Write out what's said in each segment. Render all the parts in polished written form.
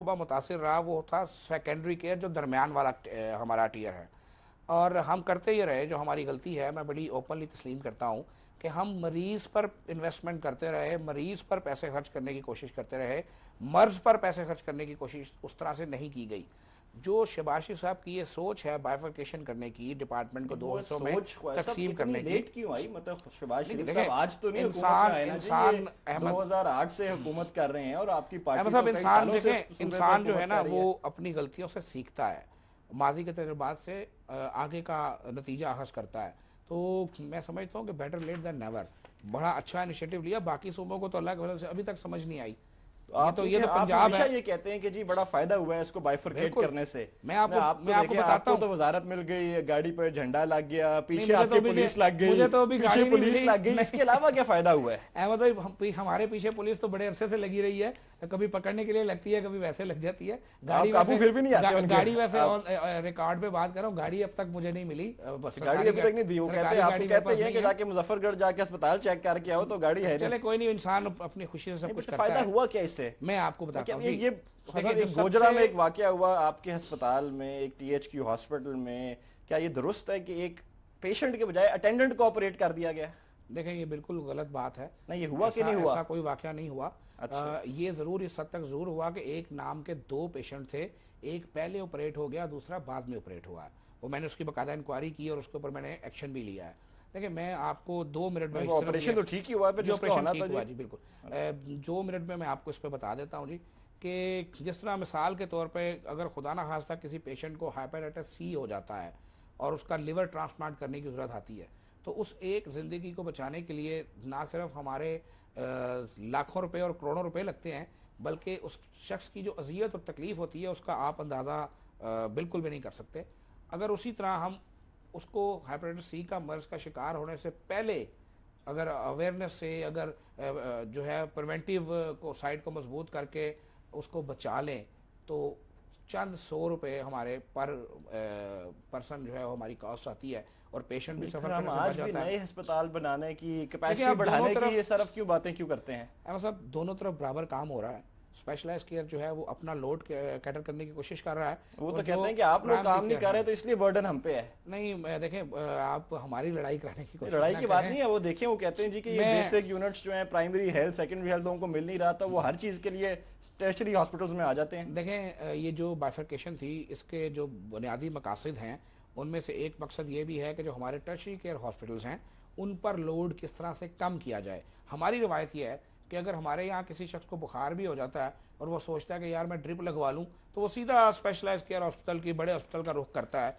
शोबा मुतासिर रहा वो था सेकेंडरी केयर, जो दरमियान वाला हमारा टियर है। और हम करते ये रहे, जो हमारी गलती है, मैं बड़ी ओपनली तस्लीम करता हूँ कि हम मरीज़ पर इन्वेस्टमेंट करते रहे, मरीज़ पर पैसे खर्च करने की कोशिश करते रहे, मर्ज़ पर पैसे खर्च करने की कोशिश उस तरह से नहीं की गई। जो शबाशी साहब की ये सोच है बाइफरकेशन करने की, डिपार्टमेंट को दो हिस्सों में तकसीम करने की, लेट क्यों आई? मतलब शबाशी नहीं, साहब आज तो नहीं हुकूमत में आए ना जी, ये 2008 से हुकूमत कर रहे हैं और आपकी पार्टी तो कई सालों से इंसान जो है ना वो अपनी गलतियों से सीखता है, माजी के तजुर्बात से आगे का नतीजा अखज़ करता है। तो मैं समझता हूँ कि बेटर लेट देन नेवर, बड़ा अच्छा इनिशिएटिव लिया। बाकी सूबों को तो अल्लाह की वजह से अभी तक समझ नहीं आई। तो ये तो पंजाब है, ये कहते हैं कि जी बड़ा फायदा हुआ है इसको बाइफरकेट करने से। मैं आपको बताता हूँ, तो वजारत मिल गई, गाड़ी पर झंडा लग गया, पीछे आपके पुलिस लग गई, मुझे तो अभी गाड़ी पुलिस लग गई, इसके अलावा क्या फायदा हुआ है? अहमद भाई, हमारे पीछे पुलिस तो बड़े अरसे से लगी रही है, कभी पकड़ने के लिए लगती है, कभी वैसे लग जाती है। गाड़ी फिर भी नहीं आती गाड़ी वैसे और रिकॉर्ड पे बात कर रहा हूँ, गाड़ी अब तक मुझे नहीं मिली, गाड़ी अभी तक नहीं दी। वो कहते हैं कि जाके मुजफ्फरगढ़ जाके अस्पताल चेक करके आओ तो गाड़ी है। चले कोई नहीं, इंसान अपनी खुशी से सब कुछ करता है। फायदा हुआ क्या इससे? मैं आपको बताता हूँ। ये गोजरा में एक वाकया हुआ आपके अस्पताल में, एक THQ हॉस्पिटल में, क्या ये दुरुस्त है कि एक पेशेंट के बजाय अटेंडेंट को ऑपरेट कर दिया गया? देखें, ये बिल्कुल गलत बात है। नहीं, ये हुआ कि नहीं हुआ? ऐसा कोई वाकया नहीं हुआ। अच्छा। ये जरूर इस हद तक जरूर हुआ कि एक नाम के 2 पेशेंट थे, एक पहले ऑपरेट हो गया, दूसरा बाद में ऑपरेट हुआ है। वो मैंने उसकी बाकायदा इंक्वायरी की और उसके ऊपर मैंने एक्शन भी लिया है। देखिए, मैं आपको 2 मिनट में, ऑपरेशन तो ठीक ही हुआ, जो ऑपरेशन ठीक हुआ जी, बिल्कुल 2 मिनट में मैं आपको इस पर बता देता हूँ जी, कि जिस तरह मिसाल के तौर पे अगर खुदा ना खास्ता किसी पेशेंट को हेपेटाइटिस C हो जाता है और उसका लिवर ट्रांसप्लांट करने की ज़रूरत आती है, तो उस एक ज़िंदगी को बचाने के लिए ना सिर्फ हमारे लाखों रुपए और करोड़ों रुपए लगते हैं, बल्कि उस शख्स की जो अजियत और तकलीफ़ होती है उसका आप अंदाज़ा बिल्कुल भी नहीं कर सकते। अगर उसी तरह हम उसको हेपेटाइटिस C का मर्ज़ का शिकार होने से पहले अगर अवेयरनेस से, अगर जो है प्रिवेंटिव को साइड को मजबूत करके उसको बचा लें, तो चंद 100 रुपये हमारे पर पर्सन जो है वो हमारी कॉस्ट आती है और पेशेंट भी सफर करने से बच जाता है। नए अस्पताल बनाने की, कैपेसिटी बढ़ाने की ये सरफ क्यों बातें क्यों करते हैं? अहमद साहब, दोनों तरफ बराबर काम हो रहा है। स्पेशलाइज्ड केयर जो है वो अपना लोड कैटर करने की कोशिश कर रहा है। वो तो कहते हैं कि आप लोग काम नहीं कर रहे तो इसलिए बर्डन हम पे है। नहीं, देखें, आप हमारी लड़ाई कराने की कोशिश, लड़ाई की बात नहीं है। वो देखें, वो कहते हैं जी कि ये बेसिक यूनिट्स जो हैं, प्राइमरी हेल्थ, सेकेंडरी हेल्थ लोगों को मिल नहीं रहा था, वो हर चीज के लिए टर्शियरी हॉस्पिटल्स में आ जाते हैं। देखें, ये जो बाइफरकेशन थी, इसके जो बुनियादी मकासद हैं, उनमें से एक मकसद ये भी है कि जो हमारे टर्शियरी केयर हॉस्पिटल्स हैं उन पर लोड किस तरह से कम किया जाए। हमारी रवायत ये है कि अगर हमारे यहाँ किसी शख्स को बुखार भी हो जाता है और वो सोचता है कि यार मैं ड्रिप लगवा लूँ, तो वो सीधा स्पेशलाइज्ड केयर हॉस्पिटल की, बड़े हॉस्पिटल का रुख करता है।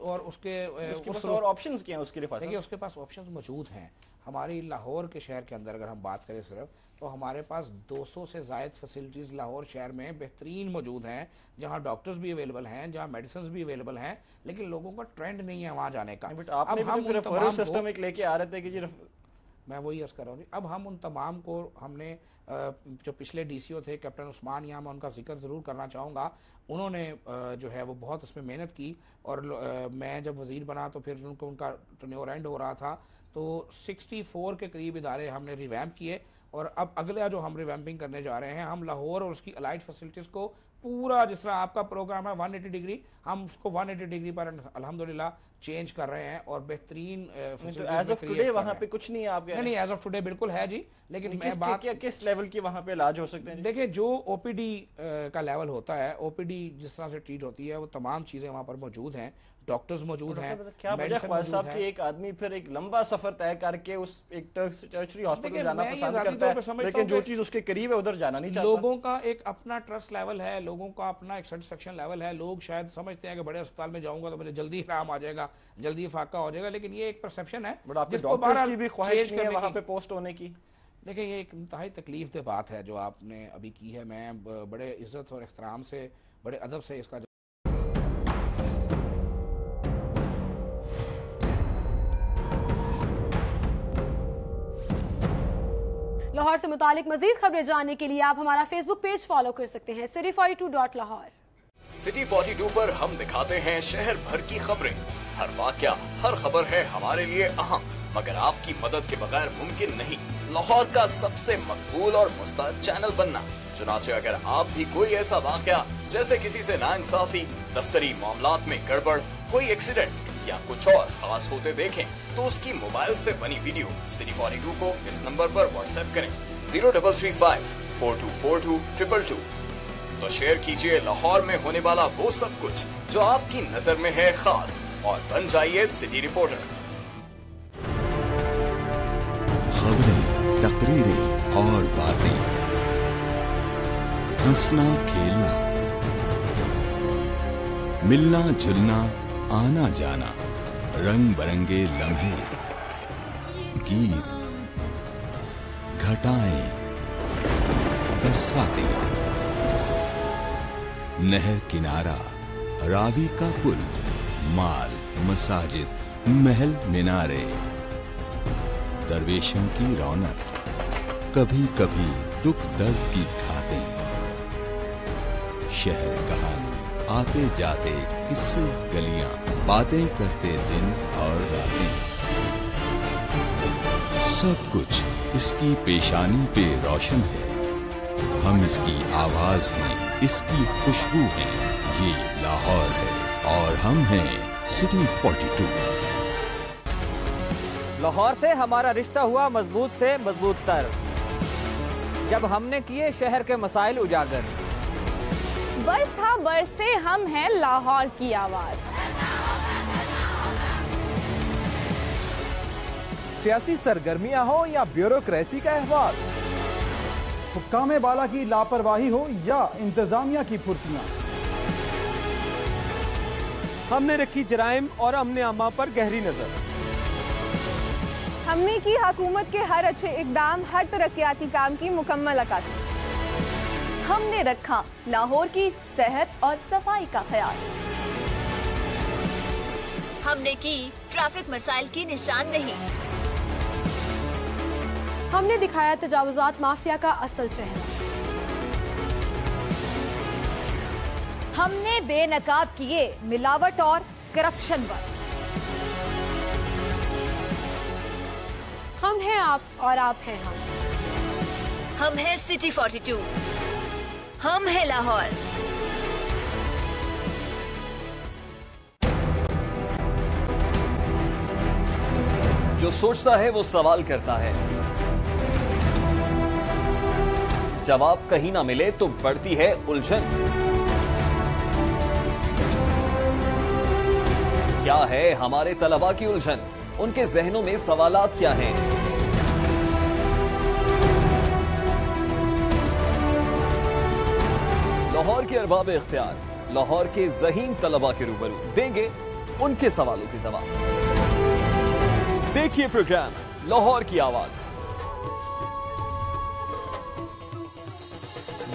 और उसके और ऑप्शंस क्या हैं उसके लिए? देखिए, उसके पास ऑप्शंस मौजूद हैं। हमारी लाहौर के शहर के अंदर अगर हम बात करें सिर्फ, तो हमारे पास 200 से ज़ायद फैसिलिटीज़ लाहौर शहर में बेहतरीन मौजूद हैं, जहां डॉक्टर्स भी अवेलेबल हैं, जहां मेडिसिन भी अवेलेबल हैं, लेकिन लोगों का ट्रेंड नहीं है वहां जाने का। अब हम रेफरल सिस्टम एक लेके आ रहे थे कि जी, मैं वही अर्ज कर रहा हूँ। अब हम उन तमाम को, हमने जो पिछले DCO थे कैप्टन उस्मान, यहाँ मैं उनका जिक्र ज़रूर करना चाहूँगा, उन्होंने जो है वो बहुत उसमें मेहनत की। और मैं जब वज़ीर बना तो फिर उनको उनका टर्न्योवर एंड हो रहा था, तो 64 के करीब इदारे हमने रिवैम्प किए। और अब अगला जो हम रिवैम्पिंग करने जा रहे हैं, हम लाहौर और उसकी अलाइड फैसिलिटीज़ को पूरा, जिस तरह आपका प्रोग्राम है 180 डिग्री, हम उसको 180 डिग्री पर अल्हम्दुलिल्लाह चेंज कर रहे हैं और बेहतरीन एज ऑफ टुडे वहाँ पे कुछ नहीं है आप? नहीं, एज ऑफ टुडे बिल्कुल है जी, लेकिन मैं बात किस लेवल की वहाँ पे इलाज हो सकते हैं? देखिए, जो OPD का लेवल होता है, OPD जिस तरह से ट्रीट होती है, वो तमाम चीजें वहाँ पर मौजूद हैं, डॉक्टर्स मौजूद हैं। क्या वजह ख्वाजा साहब कि एक आदमी फिर एक लंबा सफर तय करके उस एक टर्शियरी हॉस्पिटल जाना पसंद करता है, लेकिन जो चीज उसके करीब है उधर जाना नहीं चाहता? लोगों का एक अपना ट्रस्ट लेवल है, लोगों का अपना एक सेटिस्फेक्शन लेवल है। लोग शायद समझते हैं कि बड़े अस्पताल में जाऊंगा तो मुझे जल्दी आराम आ जाएगा, जल्दी फाका हो जाएगा, लेकिन ये एक परसेप्शन है जिसको डॉक्टर्स की भी ख्वाहिश नहीं है वहां पे पोस्ट होने की। देखिए, ये एक इंतहाई तकलीफ दे बात है जो आपने अभी की है। मैं बड़े इज्जत और एहतराम से, बड़े अदब से इसका लाहौर से मुतालिक मजीद खबरें जानने के लिए आप हमारा फेसबुक पेज फॉलो कर सकते हैं, City42.Lahore। City 42 पर हम दिखाते हैं शहर भर की खबरें। हर वाकया, हर खबर है हमारे लिए अहम। मगर आपकी मदद के बगैर मुमकिन नहीं लाहौर का सबसे मकबूल और मुस्तैद चैनल बनना। चुनाचे अगर आप भी कोई ऐसा वाकया जैसे किसी से नाइंसाफी, दफ्तरी मामलात में गड़बड़, कोई एक्सीडेंट या कुछ और खास होते देखें तो उसकी मोबाइल से बनी वीडियो सिटी 42 को इस नंबर पर व्हाट्सएप करें 0335 4242 222। तो शेयर कीजिए लाहौर में होने वाला वो सब कुछ जो आपकी नजर में है खास और बन जाइए सिटी रिपोर्टर। खबरें, तकरीरें और बातें, हंसना खेलना, मिलना जुलना, आना जाना, रंग बिरंगे लम्हे, गीत, घटाएं, बरसातें, नहर किनारा, रावी का पुल, माल, मसाजिद, महल मीनारे, दरवेशों की रौनक, कभी कभी दुख दर्द की खातें, शहर कहानी, आते जाते किस्से गलियां, बातें करते दिन और रातें, सब कुछ इसकी पेशानी पे रोशन है। हम इसकी आवाज हैं, इसकी खुशबू है। ये लाहौर है और हम हैं सिटी 42। लाहौर से हमारा रिश्ता हुआ मजबूत से मजबूत तर जब हमने किए शहर के मसाइल उजागर। बस हाँ बस से हम हैं लाहौर की आवाज। सियासी सरगर्मियां हो या ब्यूरोक्रेसी का अहवाल, हुक्काम बाला की लापरवाही हो या इंतजामिया की फुर्तियां, हमने रखी जराइम और अमने आमा पर गहरी नजर। हमने की हुकूमत के हर अच्छे इकदाम, हर तरक्याती काम की मुकम्मल अक्कासी। हमने रखा लाहौर की सेहत और सफाई का ख्याल। हमने की ट्रैफिक मसाइल की निशानदेही। हमने दिखाया तजावुजात माफिया का असल चेहरा। हमने बेनकाब किए मिलावट और करप्शन पर। हम हैं आप और आप हैं हम। हम हैं सिटी 42। हम हैं लाहौर। जो सोचता है वो सवाल करता है, जवाब कहीं ना मिले तो बढ़ती है उलझन। क्या है हमारे तलबा की उलझन? उनके जहनों में सवालात क्या हैं? लाहौर के अरबाब इख्तियार, लाहौर के ज़हीन तलबा के रूबरू देंगे उनके सवालों के जवाब। देखिए प्रोग्राम लाहौर की आवाज।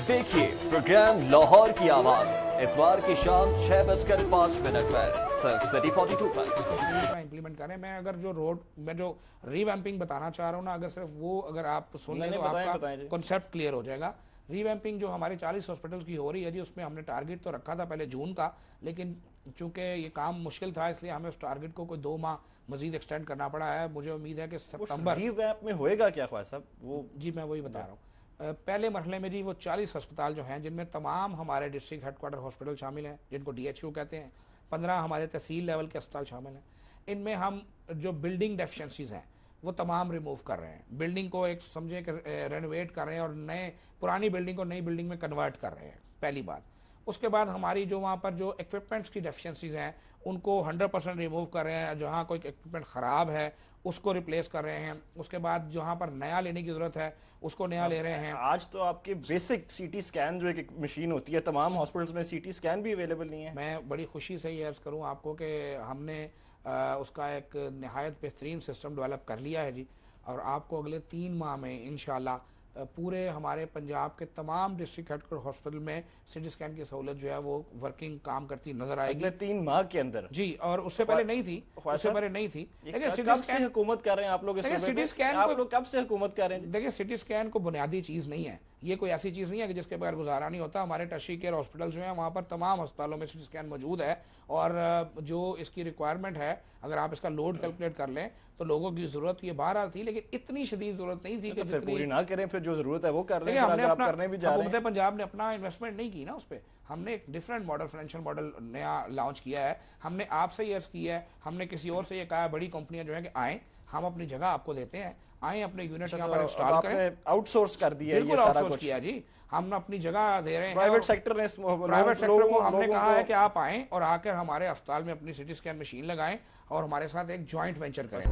देखिए प्रोग्राम लाहौर की आवाज इतवार की शाम 6:05 पर सिर्फ सिटी 42 पर इंप्लीमेंट करें। मैं अगर जो रोड में जो रीवैम्पिंग बताना चाह रहा हूँ ना, अगर सिर्फ वो अगर आप सुन लें तो आपका कॉन्सेप्ट क्लियर हो जाएगा। रीवैम्पिंग जो हमारी 40 हॉस्पिटल्स की हो रही है जी, उसमें हमने टारगेट तो रखा था पहले जून का, लेकिन चूंकि ये काम मुश्किल था इसलिए हमें उस टारगेट को कोई 2 माह मजीद एक्सटेंड करना पड़ा है। मुझे उम्मीद है कि सितंबर रीवैम्प में होएगा क्या ख्वाजा साहब? वो जी मैं वही बता रहा हूँ। पहले मरहले में जी वो 40 अस्पताल जो हैं, जिनमें तमाम हमारे डिस्ट्रिक्ट हेडक्वार्टर हॉस्पिटल शामिल हैं, जिनको DHU कहते हैं, 15 हमारे तहसील लेवल के अस्पताल शामिल हैं। इनमें हम जो बिल्डिंग डेफिशिएंसीज हैं वो तमाम रिमूव कर रहे हैं। बिल्डिंग को एक समझे कि रेनोवेट कर रहे हैं और नए पुरानी बिल्डिंग को नई बिल्डिंग में कन्वर्ट कर रहे हैं, पहली बात। उसके बाद हमारी जो वहाँ पर जो इक्विपमेंट्स की डेफिशिएंसीज हैं उनको 100% रिमूव कर रहे हैं। जहाँ कोई इक्विपमेंट ख़राब है उसको रिप्लेस कर रहे हैं। उसके बाद जहाँ पर नया लेने की ज़रूरत है उसको नया ले रहे हैं। आज तो आपके बेसिक CT स्कैन जो एक मशीन होती है, तमाम हॉस्पिटल्स में CT स्कैन भी अवेलेबल नहीं है। मैं बड़ी खुशी से ये अर्ज़ करूँ आपको कि हमने उसका एक नहायत बेहतरीन सिस्टम डेवलप कर लिया है जी, और आपको अगले 3 माह में इंशाल्लाह पूरे हमारे पंजाब के तमाम डिस्ट्रिक्ट हेडक्वार्टर हॉस्पिटल में CT स्कैन की सहूलत जो है वो वर्किंग काम करती नजर आएगी अगले 3 माह के अंदर जी। और उससे पहले नहीं थी, उससे पहले नहीं थी। देखिए कब से हुकूमत कर रहे हैं आप लोग? CT स्कैन आप लोग कब से हुकूमत कर रहे हैं? देखिए CT स्कैन को बुनियादी चीज नहीं है। ये कोई ऐसी चीज़ नहीं है कि जिसके बगैर गुजारा नहीं होता। हमारे टर्शियरी केयर हॉस्पिटल जो हैं वहाँ पर तमाम अस्पतालों में CT स्कैन मौजूद है, और जो इसकी रिक्वायरमेंट है, अगर आप इसका लोड कैलकुलेट कर लें तो लोगों की ज़रूरत ये बहरहाल थी, लेकिन इतनी शदीद ज़रूरत नहीं थी कि फिर पूरी ना करें, फिर जो ज़रूरत है वो कर रहे हैं। हमने आप करने भी जा रहे हैं। पंजाब ने अपना इन्वेस्टमेंट नहीं की ना उस पर। हमने एक डिफरेंट मॉडल, फाइनेंशियल मॉडल नया लॉन्च किया है। हमने आपसे ये अर्ज किया है, हमने किसी और से ये कहा है, बड़ी कंपनियां जो है कि आएँ, हम अपनी जगह आपको देते हैं, आए अपने यूनिट यहाँ पर इंस्टॉल करें। आउटसोर्स कर दिया, बिल्कुल आउटसोर्स किया जी, हम अपनी जगह दे रहे हैं। प्राइवेट सेक्टर ने, प्राइवेट सेक्टर को हमने कहा है कि आप आएं और आकर हमारे अस्पताल में अपनी CT स्कैन मशीन लगाएं और हमारे साथ एक जॉइंट वेंचर करें।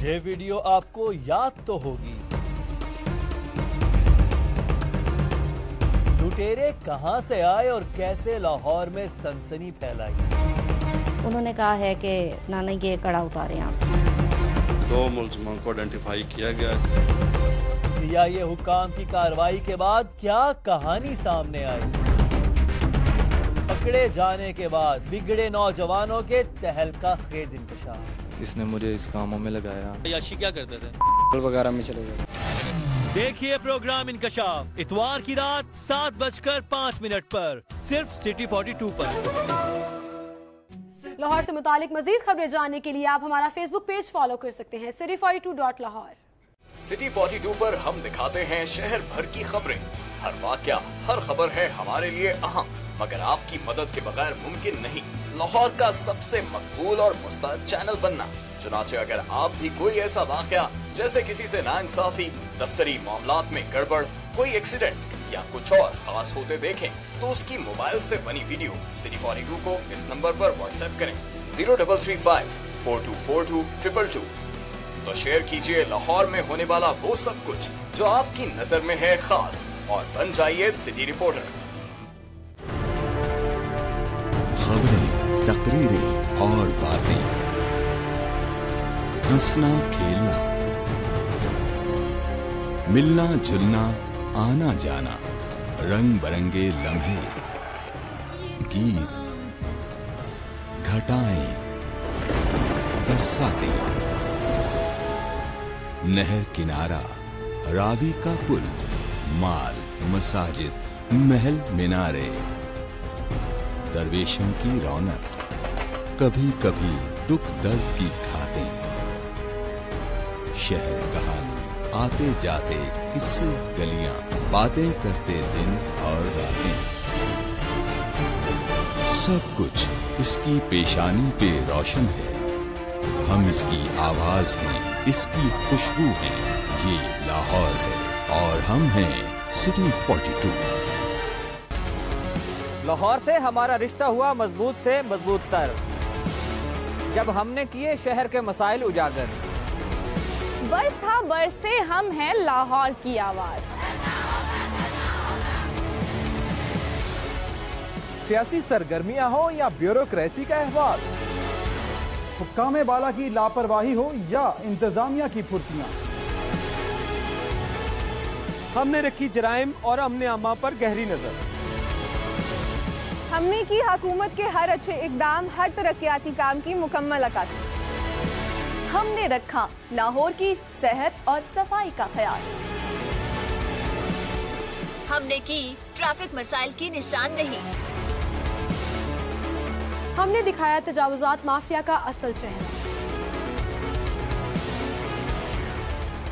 ये वीडियो आपको याद तो होगी, लुटेरे कहां से आए और कैसे लाहौर में सनसनी फैलाई। उन्होंने कहा है कि नाना ये कड़ा उतारे आप। 2 मुलजमान को आइडेंटिफाई किया गया। CIA हुक्काम की कार्रवाई के बाद क्या कहानी सामने आई? पकड़े जाने के बाद बिगड़े नौजवानों के तहलका खेज इंकशाफ। इसने मुझे इस कामों में लगाया। याशी क्या करते थे? वगैरह में चले गए। देखिए प्रोग्राम इंकशाफ इतवार की रात 7:05 पर सिर्फ City 42 पर। लाहौर से मुतालिक मजीद खबरें जानने के लिए आप हमारा फेसबुक पेज फॉलो कर सकते हैं, city42.lahore। City 42 पर हम दिखाते हैं शहर भर की खबरें। हर वाकया, हर खबर है हमारे लिए अहम, मगर आपकी मदद के बगैर मुमकिन नहीं लाहौर का सबसे मकबूल और मुस्तअद चैनल बनना। चुनाचे अगर आप भी कोई ऐसा वाकया, जैसे किसी से नाइंसाफी, दफ्तरी मामलात में गड़बड़, कोई एक्सीडेंट या कुछ और खास होते देखें, तो उसकी मोबाइल से बनी वीडियो City 42 को इस नंबर पर व्हाट्सएप करें 0335 4242 222। तो शेयर कीजिए लाहौर में होने वाला वो सब कुछ जो आपकी नजर में है खास, और बन जाइए सिटी रिपोर्टर। खबरें, तकरीरें और बातें, हंसना खेलना, मिलना जुलना, आना जाना, रंग बिरंगे लम्हे, गीत, घटाएं, बरसातें, नहर किनारा, रावी का पुल, माल, मसाजिद, महल मीनारे, दरवेशों की रौनक, कभी कभी दुख दर्द की खातें, शहर कहानी, आते जाते किस्से गलियां, बातें करते दिन और रातें, सब कुछ इसकी पेशानी पे रोशन है। हम इसकी आवाज हैं, इसकी खुशबू हैं। ये लाहौर है और हम हैं सिटी 42। लाहौर से हमारा रिश्ता हुआ मजबूत से मजबूत तर, जब हमने किए शहर के मसाइल उजागर। बस हाँ बरसे हम हैं लाहौर की आवाज। सियासी सरगर्मियां हो या ब्यूरोक्रेसी का अहवाल, हुक्काम बाला की लापरवाही हो या इंतजामिया की फुर्तियां, हमने रखी जराइम और अमने आमा पर गहरी नजर। हमने की हुकूमत के हर अच्छे इकदाम, हर तरक्याती काम की मुकम्मल अक्कासी। हमने रखा लाहौर की सेहत और सफाई का ख्याल। हमने की ट्रैफिक मसाइल की निशानदेही। हमने दिखाया तजावुजात माफिया का असल चेहरा।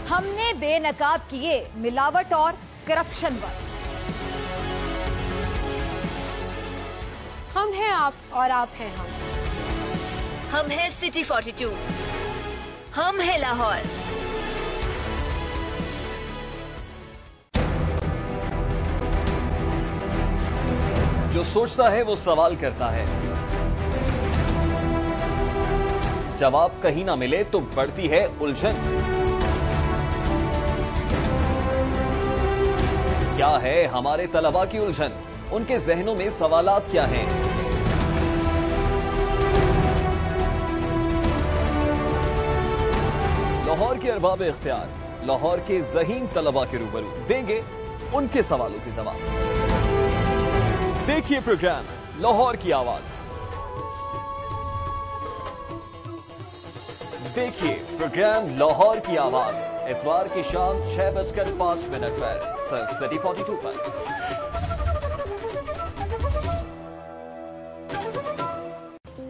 हमने बेनकाब किए मिलावट और करप्शन पर। हम हैं आप और आप हैं हम। हम हैं सिटी 42। हम हैं लाहौर। जो सोचता है वो सवाल करता है, जवाब कहीं ना मिले तो बढ़ती है उलझन। क्या है हमारे तलबा की उलझन? उनके जहनों में सवालात क्या हैं? लाहौर के अरबाब इख्तियार, लाहौर के ज़हीन तलबा के रूबरू देंगे उनके सवालों के जवाब। देखिए प्रोग्राम लाहौर की आवाज। देखिए प्रोग्राम लाहौर की आवाज इतवार की शाम 6:05 पर सिर्फ सिटी 42 पर।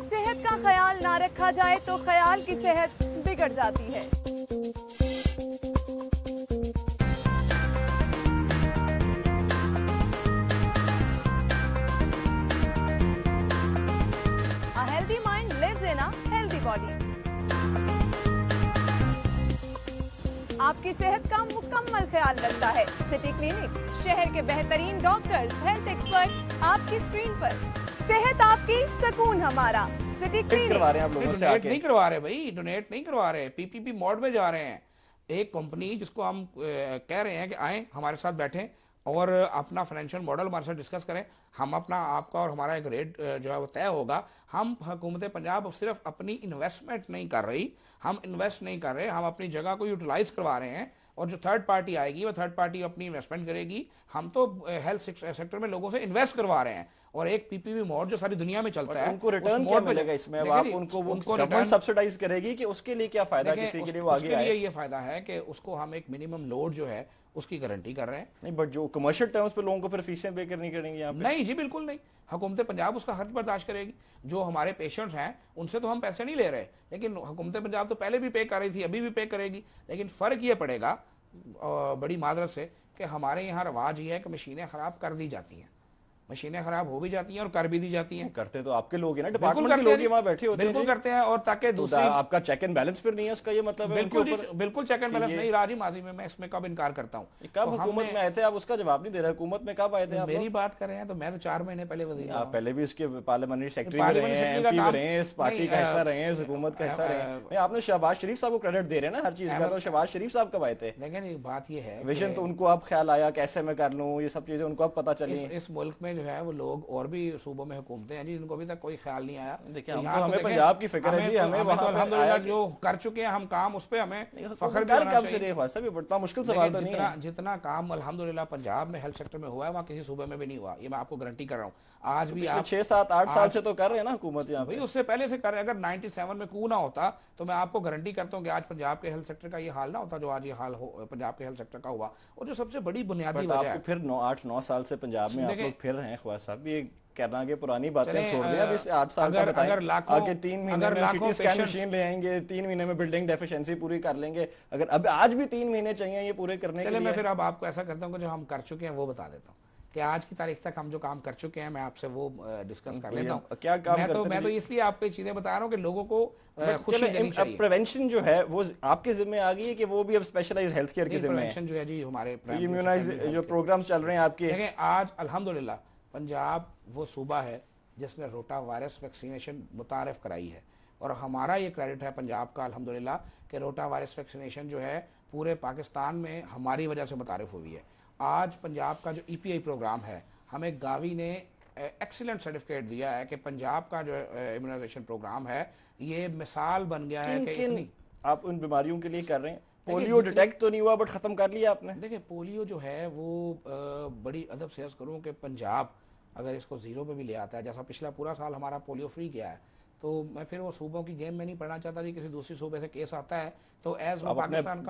सेहत का ख्याल ना रखा जाए तो ख्याल की सेहत बिगड़ जाती है। A healthy mind lives in a healthy body. आपकी सेहत का मुकम्मल ख्याल रखता है सिटी क्लिनिक। शहर के बेहतरीन डॉक्टर्स, हेल्थ एक्सपर्ट आपकी स्क्रीन पर। सेहत आपकी, सुकून हमारा। City clinic. डोनेट नहीं करवा रहे भाई, डोनेट नहीं करवा रहे, पीपीपी मोड में जा रहे हैं। एक कंपनी जिसको हम कह रहे हैं कि आए हमारे साथ बैठें और अपना फाइनेंशियल मॉडल हमारे साथ डिस्कस करें, हम अपना आपका और हमारा एक रेट जो है वो तय होगा। हम हुकूमत पंजाब सिर्फ अपनी इन्वेस्टमेंट नहीं कर रही, हम इन्वेस्ट नहीं कर रहे, हम अपनी जगह को यूटिलाइज करवा रहे हैं और जो थर्ड पार्टी आएगी वो थर्ड पार्टी अपनी इन्वेस्टमेंट करेगी। हम तो हेल्थ सेक्टर में लोगों से इन्वेस्ट करवा रहे हैं और एक पीपीपी मोड जो सारी दुनिया में चलता है उनको रिटर्न क्या मिलेगा इसमें? अब आप उनको गवर्नमेंट सब्सिडाइज करेगी कि उसके लिए क्या फायदा किसी के लिए वो आगे आए? ये फायदा है कि उसको हम एक मिनिमम लोड जो है उसकी गारंटी कर रहे हैं। नहीं बट जो कमर्शियल टर्म्स पे लोगों को फिर फीसें पे करनी करेंगी यहाँ पे? नहीं जी बिल्कुल नहीं, हुकूमत पंजाब उसका खर्च बर्दाश्त करेगी। जो हमारे पेशेंट्स हैं उनसे तो हम पैसे नहीं ले रहे, लेकिन हुकूमत पंजाब तो पहले भी पे कर रही थी, अभी भी पे करेगी। लेकिन फ़र्क ये पड़ेगा बड़ी मादरत से कि हमारे यहाँ रवाज ये है कि मशीनें ख़राब कर दी जाती हैं, मशीनें खराब हो भी जाती हैं और कर भी दी जाती हैं। करते तो आपके लोग हैं ना, डिपार्टमेंट के लोग ही वहाँ बैठे होते हैं। बिल्कुल करते हैं और ताकि दूसरी आपका चेक एंड बैलेंस फिर नहीं है, इसका ये मतलब है बिल्कुल चेक एंड बैलेंस नहीं रहा जी माजी में। मैं इसमें कब इनकार करता हूँ। कब हुकूमत में आए थे आप? उसका जवाब नहीं दे रहे। हुकूमत में कब आए थे आप? मेरी बात कर रहे हैं तो मैं तो 4 महीने पहले वज़ीर आप पहले भी इसके पार्लियामेंटरी सेक्रेटरी रहे हैं, एमपी रहे हैं, इस पार्टी का हिस्सा रहे हैं, हुकूमत का हिस्सा रहे हैं। आपने शहबाज शरीफ साहब को क्रेडिट दे रहे हैं ना हर चीज का, तो शहबाज शरीफ साहब कब आए थे? लेकिन बात ये है विजन तो उनको अब ख्याल आया कैसे मैं कर लूँ, ये सब चीजें उनको अब पता चली। इस मुल्क में जो है वो लोग और भी सूबों में हुकूमतें हैं जी जिनको अभी तक कोई ख्याल नहीं आया। देखिए हमें पंजाब की फिक्र है जी, हमें वहाँ अल्हम्दुलिल्लाह जो कर चुके हैं हम काम, उस पे हमें फख्र भी होना चाहिए। बड़ा मुश्किल सवाल तो नहीं है। जितना काम अल्हम्दुलिल्लाह पंजाब में हेल्थ सेक्टर में हुआ है वहाँ किसी सूबे में भी नहीं हुआ, ये मैं आपको गारंटी कर रहा हूँ। आज भी आप 6, 7, 8 साल से तो कर रहे हैं ना हुकूमत यहाँ पे। उससे पहले से कर रहे हैं। अगर 97 में कू ना होता तो मैं आपको गारंटी करता हूँ कि आज पंजाब के हेल्थ सेक्टर का ये हाल ना होता जो आज ये हाल हो पंजाब के हेल्थ सेक्टर का हुआ। और जो सबसे बड़ी बुनियादी वजह है, फिर 8-9 साल से पंजाब में आप लोग फिर रहे हैं ख्वाजा साहब, ये कहना कि पुरानी बातें छोड़ दें। अब इस 8 साल का बताएं, आगे 3 महीने में सीटी स्कैन मशीन ले आएंगे, 3 महीने में बिल्डिंग डेफिशिएंसी पूरी कर लेंगे। अगर अब आज भी 3 महीने चाहिए ये पूरे करने के लिए। मैं फिर अब आपको ऐसा करता हूँ कि जो हम कर चुके हैं वो बता देता हूँ कि आज की तारीख तक हम जो काम कर चुके हैं मैं आपसे वो डिस्कस कर लेता हूँ। क्या काम करते हैं? मैं तो इसलिए आपको चीजें बता रहा हूँ कि लोगों को खुशी देनी चाहिए। प्रिवेंशन जो है वो आपके जिम्मे आ गई है कि वो भी अब स्पेशलाइज्ड हेल्थ केयर के जिम्मे है? प्रिवेंशन जो है जी हमारे इम्यूनाइज जो प्रोग्राम्स चल रहे हैं आपके। देखिए आज अल्हम्दुलिल्लाह पंजाब वो सूबा है जिसने रोटा वायरस वैक्सीनेशन मुतारिफ कराई है और हमारा ये क्रेडिट है पंजाब का अल्हम्दुलिल्लाह कि रोटा वायरस वैक्सीनेशन जो है पूरे पाकिस्तान में हमारी वजह से मुतारिफ हुई है। आज पंजाब का जो EPI प्रोग्राम है, हमें गावी ने एक्सीलेंट सर्टिफिकेट दिया है कि पंजाब का जो इम्यूनाइजेशन प्रोग्राम है ये मिसाल बन गया है कि आप उन बीमारियों के लिए कर रहे हैं। पोलियो डिटेक्ट तो नहीं हुआ बट खत्म कर लिया आपने। देखिए पोलियो जो है वो बड़ी अदब से अर्ज करूँ कि पंजाब अगर इसको 0 पे भी ले आता है, जैसा पिछला पूरा साल हमारा पोलियो फ्री गया है, तो मैं फिर वो सूबों की गेम में नहीं पढ़ना चाहता जी। किसी दूसरी सूबे से केस आता है तो एज वो पाकिस्तान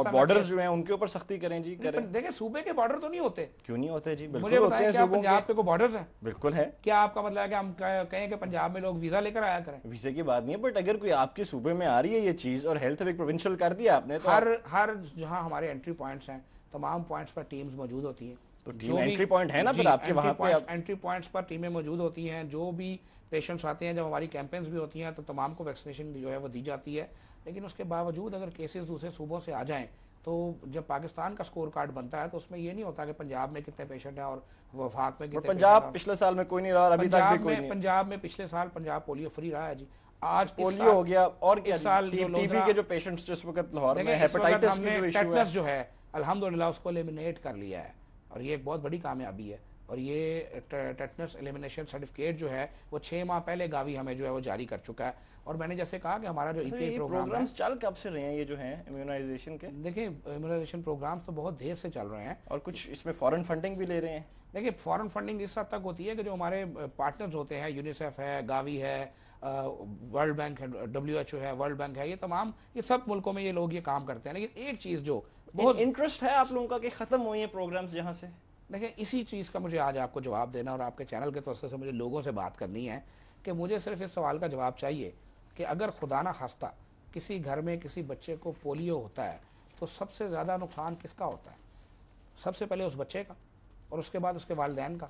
बॉर्डर्स जो हैं उनके ऊपर सख्ती करें जी। करें। देखिए सूबे के बॉर्डर तो नहीं होते। क्यों नहीं होते जी? बिल्कुल होते हैं। क्या पंजाब के कोई बॉर्डर्स हैं? बिल्कुल है। क्या आपका मतलब है कि हम कहें कि पंजाब में लोग वीजा लेकर आया करें? वीजे की बात नहीं है, बट अगर कोई आपके सूबे में आ रही है ये चीज और हेल्थ एक प्रोविंशियल कर दिया आपने तो हर जहाँ हमारे एंट्री पॉइंट्स हैं तमाम पॉइंट्स पर टीम्स मौजूद होती हैं। तो टीम एंट्री पॉइंट है ना फिर आपके वहाँ पे? एंट्री पॉइंट्स पर टीमें मौजूद होती हैं। जो भी पेशेंट्स आते हैं, जब हमारी कैंपेन्स भी होती हैं तो तमाम को वैक्सीनेशन जो है वो दी जाती है। लेकिन उसके बावजूद अगर केसेस दूसरे सूबों से आ जाएं तो जब पाकिस्तान का स्कोर कार्ड बनता है तो उसमें ये नहीं होता कि पंजाब में कितने पेशेंट हैं और वफाक में कितने। पंजाब पिछले साल में कोई नहीं रहा, अभी तक भी कोई नहीं। पंजाब में पिछले साल पंजाब पोलियो फ्री रहा है जी। आज पोलियो हो गया और क्या साल टीबी के जो पेशेंट्स जिस वक्त लाहौर में हेपेटाइटिस की जो इशू है जो है अल्हम्दुलिल्लाह उसको एलिमिनेट कर लिया है और ये एक बहुत बड़ी कामयाबी है। और ये टेटनस एलिमिनेशन सर्टिफिकेट जो है वो 6 माह पहले गावी हमें जो है वो जारी कर चुका है। और मैंने जैसे कहा कि हमारा जो EPI प्रोग्राम चल कब से रहे हैं ये जो है इम्यूनाइजेशन के? देखिए इम्यूनाइजेशन प्रोग्राम्स तो बहुत देर से चल रहे हैं और कुछ इसमें फॉरेन फंडिंग भी ले रहे हैं। देखिए फॉरेन फंडिंग इस हद तक होती है कि जो हमारे पार्टनर्स होते हैं, यूनिसेफ है, गावी है, वर्ल्ड बैंक है, WHO है, वर्ल्ड बैंक है, ये सब मुल्कों में ये लोग ये काम करते हैं। लेकिन एक चीज़ जो बहुत इंटरेस्ट है आप लोगों का कि ख़त्म हुई है प्रोग्राम्स जहाँ से, देखिए इसी चीज़ का मुझे आज आपको जवाब देना और आपके चैनल के तौर से मुझे लोगों से बात करनी है कि मुझे सिर्फ इस सवाल का जवाब चाहिए कि अगर खुदा ना खास्ता किसी घर में किसी बच्चे को पोलियो होता है तो सबसे ज़्यादा नुकसान किसका होता है? सबसे पहले उस बच्चे का और उसके बाद उसके वालिदैन का।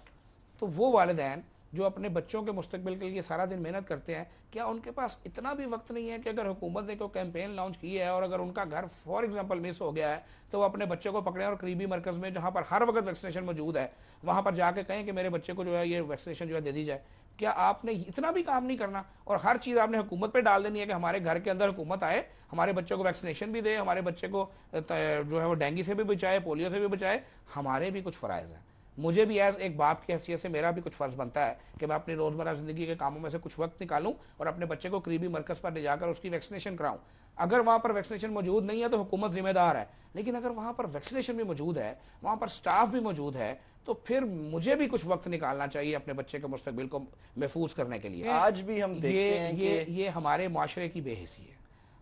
तो वो वालिदैन जो अपने बच्चों के मुस्तकबिल के लिए सारा दिन मेहनत करते हैं, क्या उनके पास इतना भी वक्त नहीं है कि अगर हुकूमत ने कोई कैंपेन लॉन्च की है और अगर उनका घर फॉर एग्जांपल मिस हो गया है तो वो अपने बच्चे को पकड़ें और करीबी मरकज़ में जहाँ पर हर वक्त वैक्सीनेशन मौजूद है वहाँ पर जाके कहें कि मेरे बच्चे को जो है ये वैक्सीनेशन जो है दे दी जाए? क्या आपने इतना भी काम नहीं करना और हर चीज़ आपने हुकूमत पे डाल देनी है कि हमारे घर के अंदर हुकूमत आए, हमारे बच्चों को वैक्सीनेशन भी दे, हमारे बच्चे को जो है वो डेंगू से भी बचाए, पोलियो से भी बचाए? हमारे भी कुछ फ़राइज़ हैं। मुझे भी एज एक बाप की हैसियत से मेरा भी कुछ फ़र्ज़ बनता है कि मैं अपनी रोज़मर्रा ज़िंदगी के कामों में से कुछ वक्त निकालूं और अपने बच्चे को करीबी मरकज़ पर ले जाकर उसकी वैक्सीनेशन कराऊं। अगर वहाँ पर वैक्सीनेशन मौजूद नहीं है तो हुकूमत जिम्मेदार है, लेकिन अगर वहाँ पर वैक्सीनेशन भी मौजूद है, वहाँ पर स्टाफ भी मौजूद है, तो फिर मुझे भी कुछ वक्त निकालना चाहिए अपने बच्चे के मुस्तकबिल को महफूज करने के लिए। आज भी हम देखते हैं ये हमारे माशरे की बेहिसी है।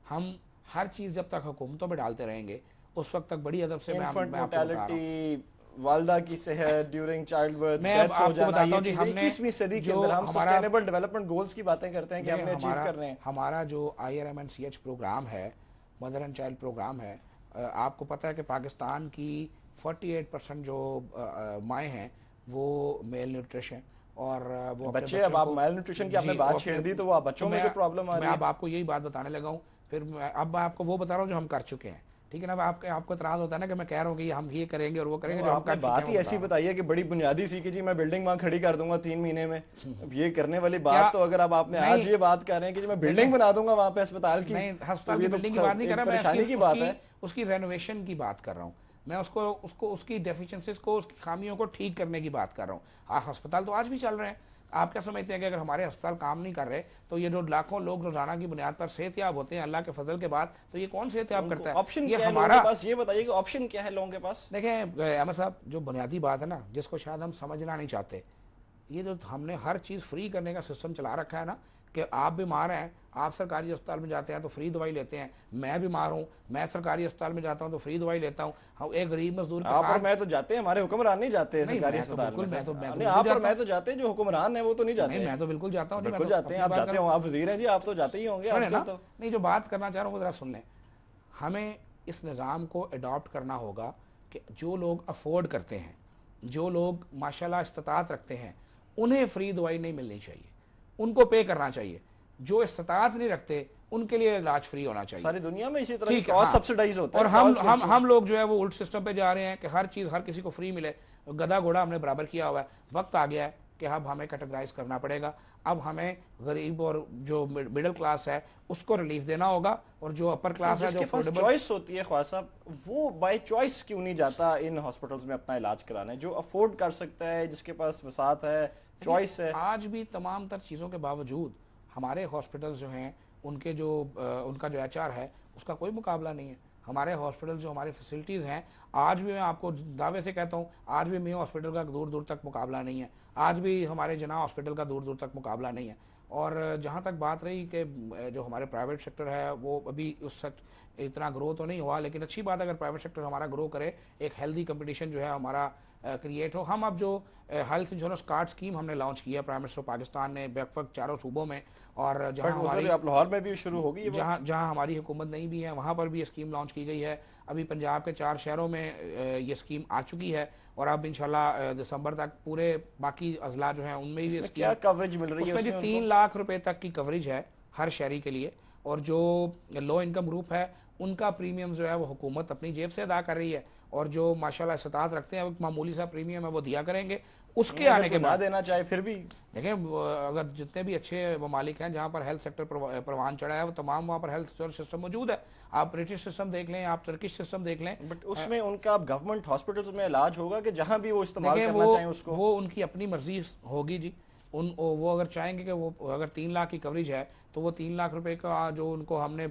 हम हर चीज़ जब तक हुकूमतों में डालते रहेंगे उस वक्त तक बड़ी अदब से मैं वालदा की सेहत ड्यूरिंग चाइल्ड बर्थ, डेथ हो जाना, ये चीज़ें 21वीं सदी के अंदर हम सस्टेनेबल डेवलपमेंट गोल्स की बातें करते हैं कि हमने अचीव कर रहे हैं। हमारा जो IRM&CH प्रोग्राम है, मदर एंड चाइल्ड प्रोग्राम है, आपको पता है कि पाकिस्तान की 48% जो माएँ हैं वो मेल न्यूट्रिशन और वो बच्चे, अब आप मेल न्यूट्रिशन की आपने बात छेड़ दी तो वो बच्चों में जो प्रॉब्लम आ रही है, मैं अब आपको यही बात बताने लगा हूँ। फिर अब मैं आपको वो बता रहा हूँ जो हम कर चुके हैं, ठीक है ना? आपको इतराज होता है ना कि मैं कह रहा हूँ कि हम ये करेंगे और वो करेंगे, जो हम कर चुके हैं। बात ही ऐसी बताइए कि बड़ी बुनियादी सी कि जी मैं बिल्डिंग वहाँ खड़ी कर दूंगा 3 महीने में, ये करने वाली बात तो अगर अब आपने आज ये बात कर रहे हैं कि मैं बिल्डिंग बना दूंगा वहाँ पे अस्पताल की, नहीं अस्पताल की बिल्डिंग की बात नहीं कर रहा, परेशानी की बात है, उसकी रेनोवेशन की बात कर रहा हूँ मैं, उसकी डेफिशिएंसीज को, उसकी खामियों को ठीक करने की बात कर रहा हूँ। अस्पताल तो आज भी चल रहे हैं। आप क्या समझते हैं कि अगर हमारे अस्पताल काम नहीं कर रहे तो ये जो लाखों लोग रोजाना की बुनियाद पर सेहतयाब होते हैं अल्लाह के फजल के बाद, तो ये कौन सेहतयाब करता है? ऑप्शन क्या है हमारा पास? ये बताइए कि ऑप्शन क्या है लोगों के पास? देखें अहमद साहब, जो बुनियादी बात है ना जिसको शायद हम समझना नहीं चाहते, ये जो हमने हर चीज़ फ्री करने का सिस्टम चला रखा है ना, कि आप बीमार हैं, आप सरकारी अस्पताल में जाते हैं तो फ्री दवाई लेते हैं, मैं बीमार हूँ, मैं सरकारी अस्पताल में जाता हूँ तो फ्री दवाई लेता हूँ। हम एक गरीब मजदूर आप और मैं तो जाते हैं, हमारे हुक्मरान नहीं जाते सरकारी अस्पताल में। मैं तो जाते हैं, जो हुक्मरान है वो तो नहीं जाते। मैं तो बिल्कुल जाता हूँ। बिल्कुल जाते हैं, आप जाते हो, आप वजीर हैं जी, आप तो जाते ही होंगे। नहीं, जो बात करना चाह रहा हूँ जरा सुन लें। हमें इस निज़ाम को अडॉप्ट करना होगा कि जो लोग अफोर्ड करते हैं, जो लोग माशाल्लाह इस्तात रखते हैं, उन्हें फ्री दवाई नहीं मिलनी चाहिए, उनको पे करना चाहिए। जो इस्तात नहीं रखते उनके लिए इलाज फ्री होना चाहिए। सारी दुनिया में इसी तरह कॉस्ट सब्सिडाइज होता है। और हम लोग जो है वो उल्ट सिस्टम पे जा रहे हैं कि हर चीज़ हर किसी को फ्री मिले। गधा घोड़ा हमने बराबर किया हुआ है। वक्त आ गया है कि अब हमें कैटेगराइज करना पड़ेगा। अब हमें गरीब और जो मिडिल क्लास है उसको रिलीफ देना होगा, और जो अपर क्लास है, जो चॉइस होती है ख्वाजा साहब, वो बाय चॉइस क्यों नहीं जाता इन हॉस्पिटल्स में अपना इलाज कराने? जो अफोर्ड कर सकता है, जिसके पास वसात है, चॉइस है। आज भी तमाम तर चीज़ों के बावजूद हमारे हॉस्पिटल्स जो हैं उनके जो उनका जो HR है उसका कोई मुकाबला नहीं है। हमारे हॉस्पिटल जो हमारी फैसिलिटीज़ हैं, आज भी मैं आपको दावे से कहता हूँ, आज भी मेयो हॉस्पिटल का दूर दूर तक मुकाबला नहीं है। आज भी हमारे जना हॉस्पिटल का दूर दूर तक मुकाबला नहीं है। और जहाँ तक बात रही कि जो हमारे प्राइवेट सेक्टर है वो अभी उस इतना ग्रो तो नहीं हुआ, लेकिन अच्छी बात है अगर प्राइवेट सेक्टर हमारा ग्रो करे, एक हेल्दी कंपटीशन जो है हमारा क्रिएट हो। हम अब जो हेल्थ इंश्योरेंस कार्ड स्कीम हमने लॉन्च की है प्राइम मिनिस्टर पाकिस्तान ने बेवक्त 4 सूबों में, और जहाँ हमारी लाहौर में भी शुरू होगी, जहाँ हमारी हुकूमत नहीं भी है वहाँ पर भी ये स्कीम लॉन्च की गई है। अभी पंजाब के 4 शहरों में ये स्कीम आ चुकी है, और अब इंशाल्लाह दिसंबर तक पूरे बाकी अजला जो हैं उनमें भी क्या कवरेज मिल रही है? उसमें 3 लाख रुपए तक की कवरेज है हर शहरी के लिए, और जो लो इनकम ग्रुप है उनका प्रीमियम जो है वो हुकूमत अपनी जेब से अदा कर रही है, और जो माशाल्लाह इस्तात रखते हैं मामूली सा प्रीमियम है वो दिया करेंगे। उसके आने के बाद देना चाहिए। फिर भी देखें अगर जितने भी अच्छे ममालिक हैं जहाँ पर हेल्थ सेक्टर परवान चढ़ा है वो तमाम वहाँ पर हेल्थ सिस्टम मौजूद है। आप ब्रिटिश सिस्टम देख लें, आप तुर्किश सिस्टम देख लें, बट उसमें उनका गवर्नमेंट हॉस्पिटल्स में इलाज होगा कि जहाँ भी वो इस्तेमाल करना चाहें उसको, वो उनकी अपनी मर्जी होगी जी। वो अगर चाहेंगे कि वो अगर 3 लाख की कवरेज है तो वो 3 लाख रुपए का जो उनको हमने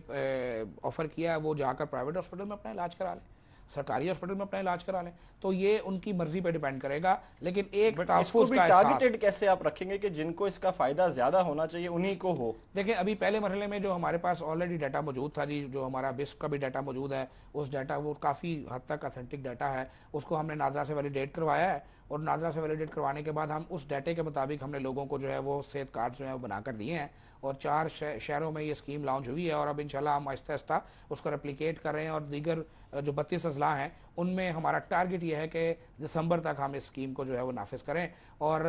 ऑफर किया है वो जाकर प्राइवेट हॉस्पिटल में अपना इलाज करा लें। सरकारी हॉस्पिटल में अपना इलाज करा लें। तो ये उनकी मर्जी पे डिपेंड करेगा, लेकिन एक टास्क टारगेटेड कैसे आप रखेंगे कि जिनको इसका फायदा ज्यादा होना चाहिए उन्हीं को हो? देखिए, अभी पहले मरहले में जो हमारे पास ऑलरेडी डाटा मौजूद था जी, जो हमारा बिस्प का भी डाटा मौजूद है, उस डाटा वो काफ़ी हद तक ऑथेंटिक डाटा है, उसको हमने नादरा से वैलिडेट करवाया है और नादरा से वैलिडेट करवाने के बाद हम उस डाटे के मुताबिक हमने लोगों को जो है वो सेहत कार्ड जो है वो बनाकर दिए हैं और 4 शहरों में ये स्कीम लॉन्च हुई है और अब इंशाल्लाह हम आहिस्ता आहिस्ता उसको रेप्लिकेट कर रहे हैं और दीगर जो 32 अजला हैं उनमें हमारा टारगेट ये है कि दिसंबर तक हम इस स्कीम को जो है वो नाफिज करें और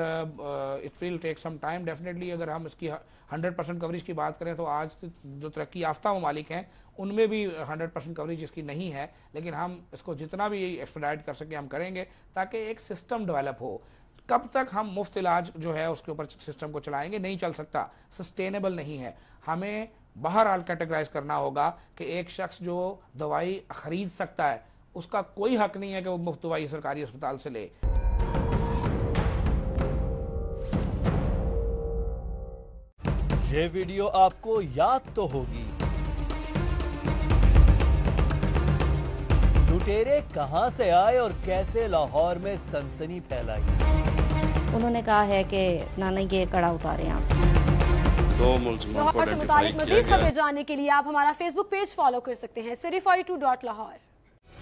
it will take some time definitely. अगर हम इसकी 100% कवरेज की बात करें तो आज जो तरक्की याफ्ता ममालिक हैं उनमें भी 100% कवरेज इसकी नहीं है, लेकिन हम इसको जितना भी एक्सपेडाइट कर सके हम करेंगे ताकि एक सिस्टम डेवलप हो। कब तक हम मुफ्त इलाज जो है उसके ऊपर सिस्टम को चलाएंगे? नहीं चल सकता, सस्टेनेबल नहीं है। हमें बहरहाल कैटेगराइज करना होगा कि एक शख्स जो दवाई खरीद सकता है उसका कोई हक नहीं है कि वो मुफ्त दवाई सरकारी अस्पताल से ले। ये वीडियो आपको याद तो होगी, लुटेरे कहां से आए और कैसे लाहौर में सनसनी फैलाई। उन्होंने कहा है कि नाना ये कड़ा उतारे आप। दो मुल्ज़िमों को आइडेंटिफाई किया मज़ीद खबरें जानने के लिए आप हमारा फेसबुक पेज फॉलो कर सकते हैं City42.Lahore।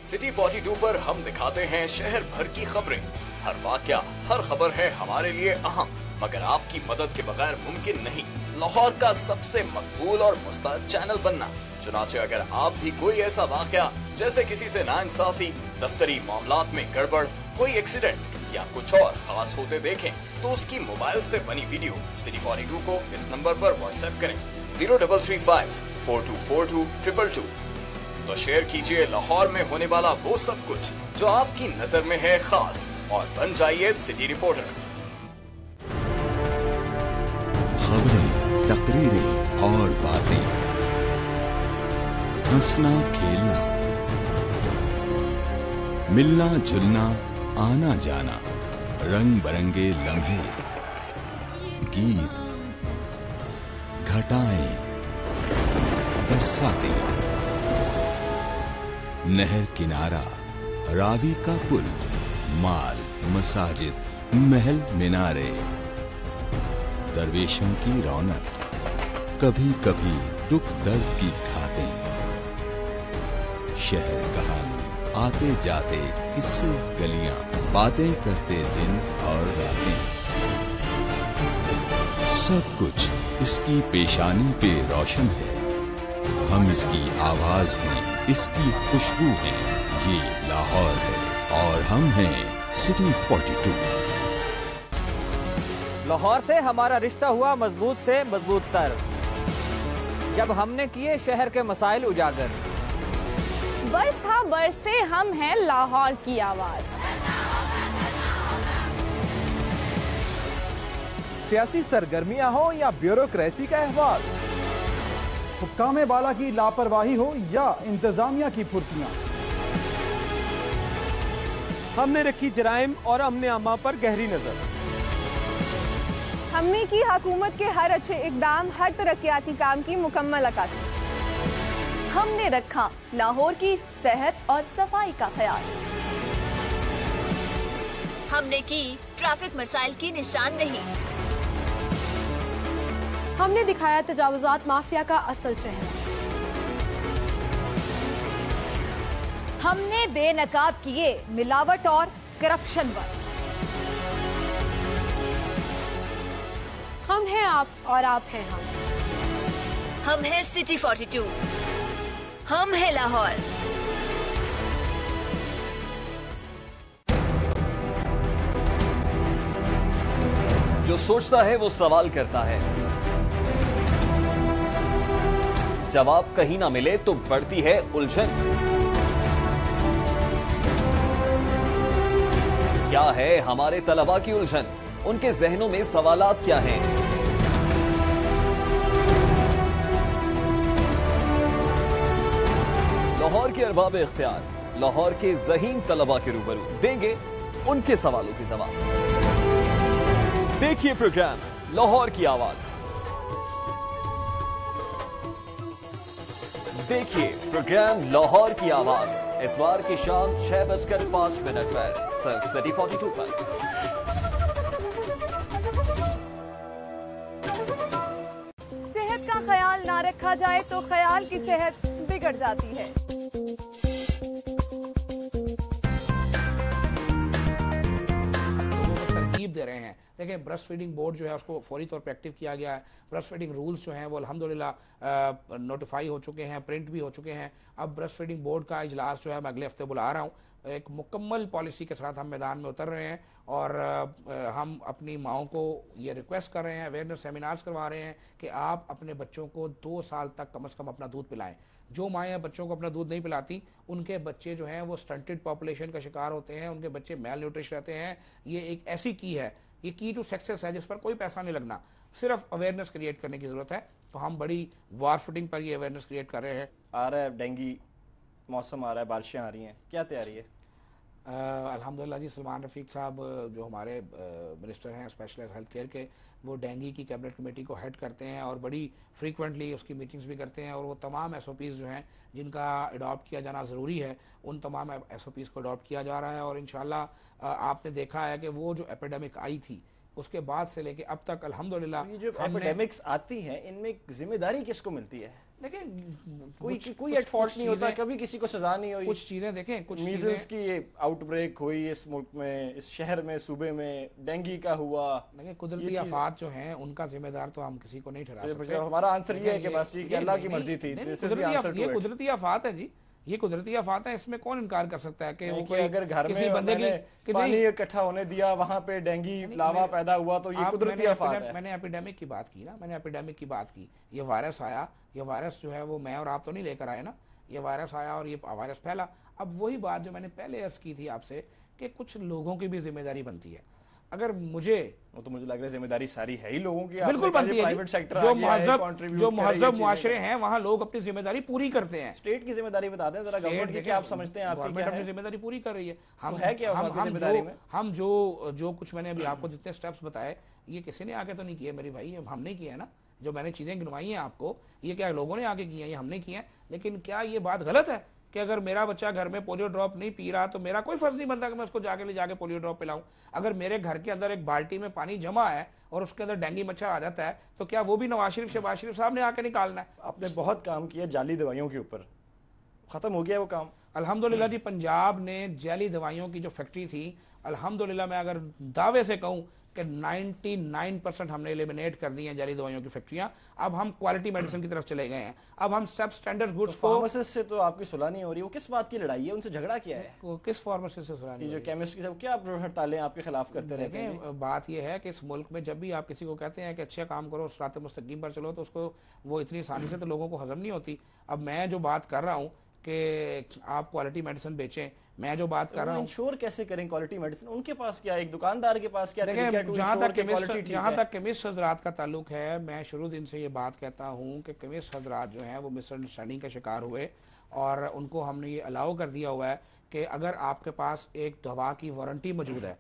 सिटी 42 पर हम दिखाते हैं शहर भर की खबरें। हर वाकया, हर खबर है हमारे लिए अहम, मगर आपकी मदद के बगैर मुमकिन नहीं लाहौर का सबसे मकबूल और मुस्तैद चैनल बनना। चुनाचे अगर आप भी कोई ऐसा वाकया जैसे किसी से नाइंसाफी, दफ्तरी मामलात में गड़बड़, कोई एक्सीडेंट या कुछ और खास होते देखें तो उसकी मोबाइल से बनी वीडियो सिटी 42 को इस नंबर पर व्हाट्सएप करें 0335 4242 222। तो शेयर कीजिए लाहौर में होने वाला वो सब कुछ जो आपकी नजर में है खास और बन जाइए सिटी रिपोर्टर। खबरें, तकरीरें और बातें, हंसना खेलना, मिलना जुलना, आना जाना, रंग बरंगे लम्हे, गीत, घटाएं, बरसातें, नहर किनारा, रावी का पुल, माल, मसाजिद, महल मिनारे, दरवेशों की रौनक, कभी कभी दुख दर्द की खातें, शहर कहानी, आते जाते किस्से गलियां, बातें करते दिन और रातें, सब कुछ इसकी पेशानी पे रोशन है। हम इसकी आवाज हैं, इसकी खुशबू है। ये लाहौर है और हम हैं सिटी 42। लाहौर से हमारा रिश्ता हुआ मजबूत से मजबूत तर, जब हमने किए शहर के मसाइल उजागर। बरसा बरसे हम हैं लाहौर की आवाज। सियासी सरगर्मियां हो या ब्यूरोक्रेसी का अहवाल, हुक्काम बाला की लापरवाही हो या इंतजामिया की फुर्तियां, हमने रखी जराइम और अमने आमा पर गहरी नजर। हमने की हुकूमत के हर अच्छे इकदाम, हर तरक्याती काम की मुकम्मल अक्कासी। हमने रखा लाहौर की सेहत और सफाई का ख्याल। हमने की ट्रैफिक मसाइल की निशानदेही। हमने दिखाया तजावुजात माफिया का असल चेहरा। हमने बेनकाब किए मिलावट और करप्शन पर। हम हैं आप और आप हैं हम। हम हैं सिटी 42, हम हैं लाहौर। जो सोचता है वो सवाल करता है, जवाब कहीं ना मिले तो बढ़ती है उलझन। क्या है हमारे तलबा की उलझन? उनके जहनों में सवालात क्या हैं? लाहौर के अरबाब इख्तियार, लाहौर के ज़हीन तलबा के रूबरू देंगे उनके सवालों के जवाब। देखिए प्रोग्राम लाहौर की आवाज। देखिए प्रोग्राम लाहौर की आवाज इतवार की शाम 6:05 पर सिर्फ सिटी 42 पर। सेहत का ख्याल ना रखा जाए तो ख्याल की सेहत बिगड़ जाती है। दे रहे हैं, देखिए ब्रेस्ट फीडिंग बोर्ड जो है उसको फौरी तौर पे एक्टिव किया गया है। ब्रेस्ट फीडिंग रूल्स जो हैं वो अल्हम्दुलिल्लाह नोटिफाई हो चुके हैं, प्रिंट भी हो चुके हैं। अब ब्रेस्ट फीडिंग बोर्ड का इजलास जो है मैं अगले हफ्ते बुला रहा हूँ। एक मुकम्मल पॉलिसी के साथ हम मैदान में उतर रहे हैं और हम अपनी माओं को ये रिक्वेस्ट कर रहे हैं, अवेयरनेस सेमिनार्स करवा रहे हैं कि आप अपने बच्चों को 2 साल तक कम से कम अपना दूध पिलाएं। जो माएँ बच्चों को अपना दूध नहीं पिलाती उनके बच्चे जो हैं वो स्टंटेड पॉपुलेशन का शिकार होते हैं, उनके बच्चे मेल न्यूट्रिश रहते हैं। ये एक ऐसी की है, ये की टू सक्सेस है जिस पर कोई पैसा नहीं लगना, सिर्फ अवेयरनेस क्रिएट करने की ज़रूरत है। तो हम बड़ी वार फुटिंग पर ये अवेयरनेस क्रिएट कर रहे हैं। आ रहा है डेंगू मौसम, आ रहा है, बारिशें आ रही हैं, क्या तैयारी है? अल्हम्दुलिल्लाह जी, सलमान रफ़ीक साहब जो हमारे मिनिस्टर हैं स्पेशलिस्ट हेल्थ केयर के, वो डेंगू की कैबिनेट कमेटी को हेड करते हैं और बड़ी फ्रीक्वेंटली उसकी मीटिंग्स भी करते हैं। और वो तमाम SOPs जो हैं जिनका अडॉप्ट किया जाना ज़रूरी है, उन तमाम SOPs को अडॉप्ट किया जा रहा है। और इंशाल्लाह आपने देखा है कि वो जो एपिडेमिक आई थी उसके बाद से लेके अब तक अल्हम्दुलिल्लाह ये जो एपिडेमिक्स आती हैं इनमें जिम्मेदारी किसको मिलती है? देखें कोई एट फॉल्ट नहीं होता, कभी किसी को सजा नहीं हुई। कुछ चीजें देखें, कुछ मीजल्स की ये आउटब्रेक हुई इस मुल्क में, इस शहर में, सूबे में, डेंगू का हुआ। देखिए कुदरती आफात जो हैं उनका जिम्मेदार तो हम किसी को नहीं ठहरा सकते। हमारा आंसर ये है कि बस ये अल्लाह की मर्जी थी। ये कुदरती आफात है जी, ये कुदरती आफत है, इसमें कौन इनकार कर सकता है कि वो कोई अगर घर किसी में बंदे की पानी इकट्ठा होने दिया, वहां पे डेंगू लावा पैदा हुआ, तो ये कुदरती आफत है। मैंने एपिडेमिक की बात की ना, मैंने एपिडेमिक की बात की। ये वायरस आया, ये वायरस जो है वो मैं और आप तो नहीं लेकर आए ना, ये वायरस आया और ये वायरस फैला। अब वही बात जो मैंने पहले अर्ज की थी आपसे कि कुछ लोगों की भी जिम्मेदारी बनती है। अगर मुझे लग रहा है जिम्मेदारी सारी है ही लोगों की, बिल्कुल बनती है। प्राइवेट सेक्टर जो महजब मुआशरे हैं वहाँ लोग अपनी जिम्मेदारी पूरी करते हैं। स्टेट की जिम्मेदारी बता दें जरा, गवर्नमेंट की क्या आप समझते हैं? गवर्नमेंट अपनी जिम्मेदारी पूरी कर रही है। हम जो कुछ मैंने अभी आपको जितने स्टेप्स बताए, ये किसी ने आके तो नहीं किए मेरी भाई, हमने किया है ना। जो मैंने चीजें गिनवाई हैं आपको, ये क्या लोगों ने आके की है? ये हमने किया है। लेकिन क्या ये बात गलत है कि अगर मेरा बच्चा घर में पोलियो ड्रॉप नहीं पी रहा तो मेरा कोई फर्ज नहीं बनता कि मैं उसको ले जाके पोलियो ड्रॉप पिलाऊं? अगर मेरे घर के अंदर एक बाल्टी में पानी जमा है और उसके अंदर डेंगू मच्छर आ जाता है तो क्या वो भी नवाज शरीफ शहबाज शरीफ साहब ने आके निकालना है? आपने बहुत काम किया जाली दवाइयों के ऊपर, खत्म हो गया वो काम अल्हम्दुलिल्लाह जी। पंजाब ने जाली दवाइयों की जो फैक्ट्री थी, अल्हम्दुलिल्लाह मैं अगर दावे से कहूं कि 99% हमने एलिमिनेट कर दी हैं जाली दवाइयों की फैक्ट्रियां। अब हम क्वालिटी मेडिसिन की तरफ चले गए हैं। अब हम सब स्टैंडर्ड गुड्स को। फार्मासिस्ट से तो आपकी सुलह नहीं हो रही, वो किस बात की लड़ाई है? उनसे झगड़ा किया है? किस फार्मासिस्ट से सुलह नहीं? जो केमिस्ट की सब क्या हड़तालें आपके खिलाफ करते रहते हैं? बात यह है कि इस मुल्क में जब भी आप किसी को कहते हैं कि अच्छा काम करो, रात मुस्तकीम पर चलो, तो उसको वो इतनी आसानी से तो लोगों को हजम नहीं होती। अब मैं जो बात कर रहा हूँ कि आप क्वालिटी मेडिसिन बेचें, मैं जो बात कर रहा हूँ इंश्योर कैसे करें क्वालिटी मेडिसिन? उनके पास क्या, एक दुकानदार के पास क्या? जहाँ तक केमिस्ट हजरात का ताल्लुक है, मैं शुरू दिन से ये बात कहता हूँ कि केमिस्ट हजरात जो हैं वो मिसअंडरस्टैंडिंग का शिकार हुए और उनको हमने ये अलाउ कर दिया हुआ है कि अगर आपके पास एक दवा की वारंटी मौजूद है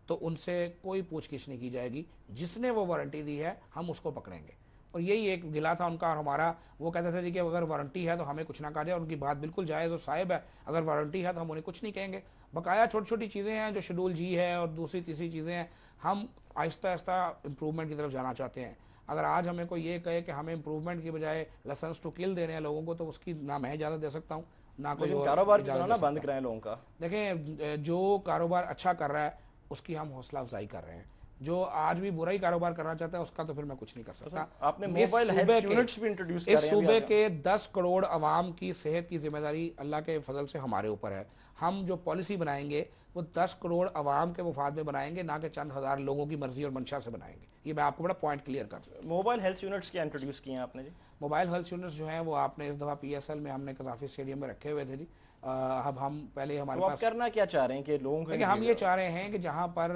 तो उनसे कोई पूछगिछ नहीं की जाएगी। जिसने वो वारंटी दी है हम उसको पकड़ेंगे। और यही एक गिला था उनका और हमारा। वो कहते थे जी कि अगर वारंटी है तो हमें कुछ ना कहा जाए। उनकी बात बिल्कुल जायज़ और साहिब है, अगर वारंटी है तो हम उन्हें कुछ नहीं कहेंगे। बकाया छोटी छोटी चीज़ें हैं जो शेड्यूल जी है और दूसरी तीसरी चीज़ें हैं, हम आहिस्ता आहिस्ता इम्प्रूवमेंट की तरफ जाना चाहते हैं। अगर आज हमें कोई ये कहे कि हमें इम्प्रूवमेंट की बजाय लाइसेंस टू किल देने हैं लोगों को, तो उसकी ना मैं इजाज़त दे सकता हूँ ना कोई कारोबार बंद कराएं लोगों का। देखें जो कारोबार अच्छा कर रहा है उसकी हम हौसला अफजाई कर रहे हैं। जो आज भी बुरा ही कारोबार करना चाहता है उसका तो फिर मैं कुछ नहीं कर सकता। आपने मोबाइल हेल्थ यूनिट्स भी इंट्रोड्यूस करे हैं। इस सूबे के 10 करोड़ आवाम की सेहत की जिम्मेदारी अल्लाह के फजल से हमारे ऊपर है। हम जो पॉलिसी बनाएंगे वो 10 करोड़ आवाम के मुफाद में बनाएंगे, ना कि चंद हज़ार लोगों की मर्जी और मंशा से बनाएंगे। ये मैं आपको बड़ा पॉइंट क्लियर कर सकता हूँ। मोबाइल हेल्थ यूनिट्स क्या इंट्रोड्यूस किए हैं आपने जी? मोबाइल हेल्थ यूनिट्स जो हैं वो आपने इस दफ़ा PSL में हमने कज़ाफी स्टेडियम में रखे हुए थे जी। अब हम पहले हमारे पास करना क्या चाह रहे हैं कि लोगों को, हम ये चाह रहे हैं कि जहाँ पर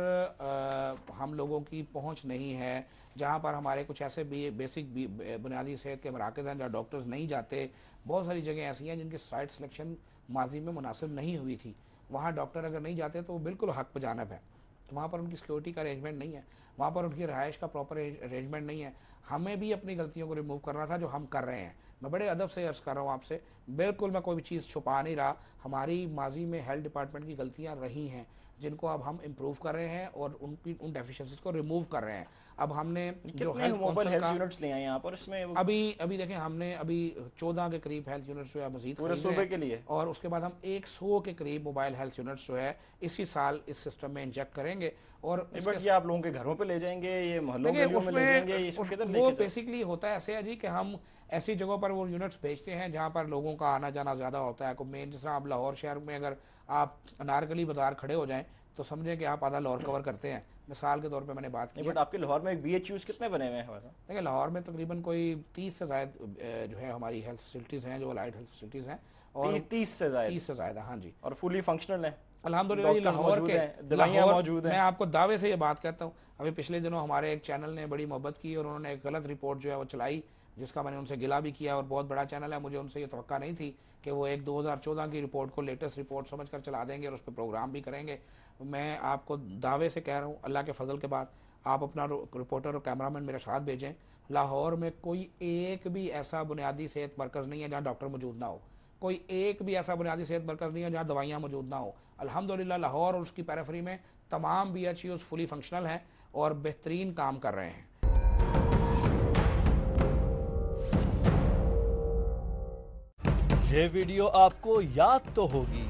हम लोगों की पहुँच नहीं है, जहाँ पर हमारे कुछ ऐसे बेसिक बुनियादी सेहत के मराकज़ हैं जहाँ डॉक्टर्स नहीं जाते, बहुत सारी जगह ऐसी हैं जिनकी साइट सिलेक्शन माजी में मुनासिब नहीं हुई थी, वहाँ डॉक्टर अगर नहीं जाते तो वो बिल्कुल हक बजानब है। तो वहाँ पर उनकी सिक्योरिटी का अरेंजमेंट नहीं है, वहाँ पर उनकी रहायश का प्रॉपर अरेंजमेंट नहीं है। हमें भी अपनी गलतियों को रिमूव करना था जो हम कर रहे हैं। मैं बड़े अदब से अर्ज़ कर रहा हूँ आपसे, बिल्कुल मैं कोई भी चीज़ छुपा नहीं रहा। हमारी माजी में हेल्थ डिपार्टमेंट की गलतियाँ रही हैं जिनको अब हम इम्प्रूव कर रहे हैं और उन डेफिशिएंसीज को रिमूव कर रहे हैं। अब हमने जो मोबाइल हेल्थ यूनिट्स ले आए यहाँ पर, इसमें अभी देखें हमने अभी 14 के करीब हेल्थ यूनिट्स जो है मजीद पूरे सूबे के लिए, और उसके बाद हम 100 के करीब मोबाइल हेल्थ यूनिट्स जो है इसी साल इस सिस्टम में इंजेक्ट करेंगे। और ये आप लोगों के घरों पे ले जाएंगे, ये मोहल्लों में ले जाएंगे, इसको किधर लेके? वो बेसिकली होता है ऐसे है जी कि हम ऐसी जगहों पर वो यूनिट्स भेजते हैं जहाँ पर लोगों का आना जाना ज़्यादा होता है। मेन जिस तरह आप लाहौर शहर में अगर आप अनारकली बाजार खड़े हो जाएं तो समझे कि आप आधा लाहौर कवर करते हैं, मिसाल के तौर पे मैंने बात की। बट आपके लाहौर में BHUs कितने बने हुए हैं? देखिए लाहौर में तकरीबन कोई 30 से ज़ायद जो है हमारी हेल्थ फैसिलिटीज़ हैं, जो अलाइड हेल्थ फैसिलिटीज़ हैं, और 30 से ज़्यादा, हाँ जी, और फुली फंक्शनल है अल्हम्दुलिल्लाह। लाहौर के दवाइयाँ मौजूद हैं। मैं आपको दावे से ये बात कहता हूँ, अभी पिछले दिनों हमारे एक चैनल ने बड़ी मोहब्बत की और उन्होंने एक गलत रिपोर्ट जो है वो चलाई, जिसका मैंने उनसे गिला भी किया, और बहुत बड़ा चैनल है, मुझे उनसे ये तवक्का नहीं थी कि वो एक 2014 की रिपोर्ट को लेटेस्ट रिपोर्ट समझकर चला देंगे और उस पर प्रोग्राम भी करेंगे। मैं आपको दावे से कह रहा हूँ, अल्लाह के फजल के बाद आप अपना रिपोर्टर और कैमरामैन मेरे साथ भेजें, लाहौर में कोई एक भी ऐसा बुनियादी सेहत मरकज़ नहीं है जहाँ डॉक्टर मौजूद ना हो, कोई एक भी ऐसा बुनियादी सेहत मरकज़ नहीं है जहाँ दवाइयाँ मौजूद ना हो। अल्हम्दुलिल्लाह लाहौर और उसकी पेरिफेरी में तमाम BHUs फुली फंक्शनल हैं और बेहतरीन काम कर रहे हैं। ये वीडियो आपको याद तो होगी,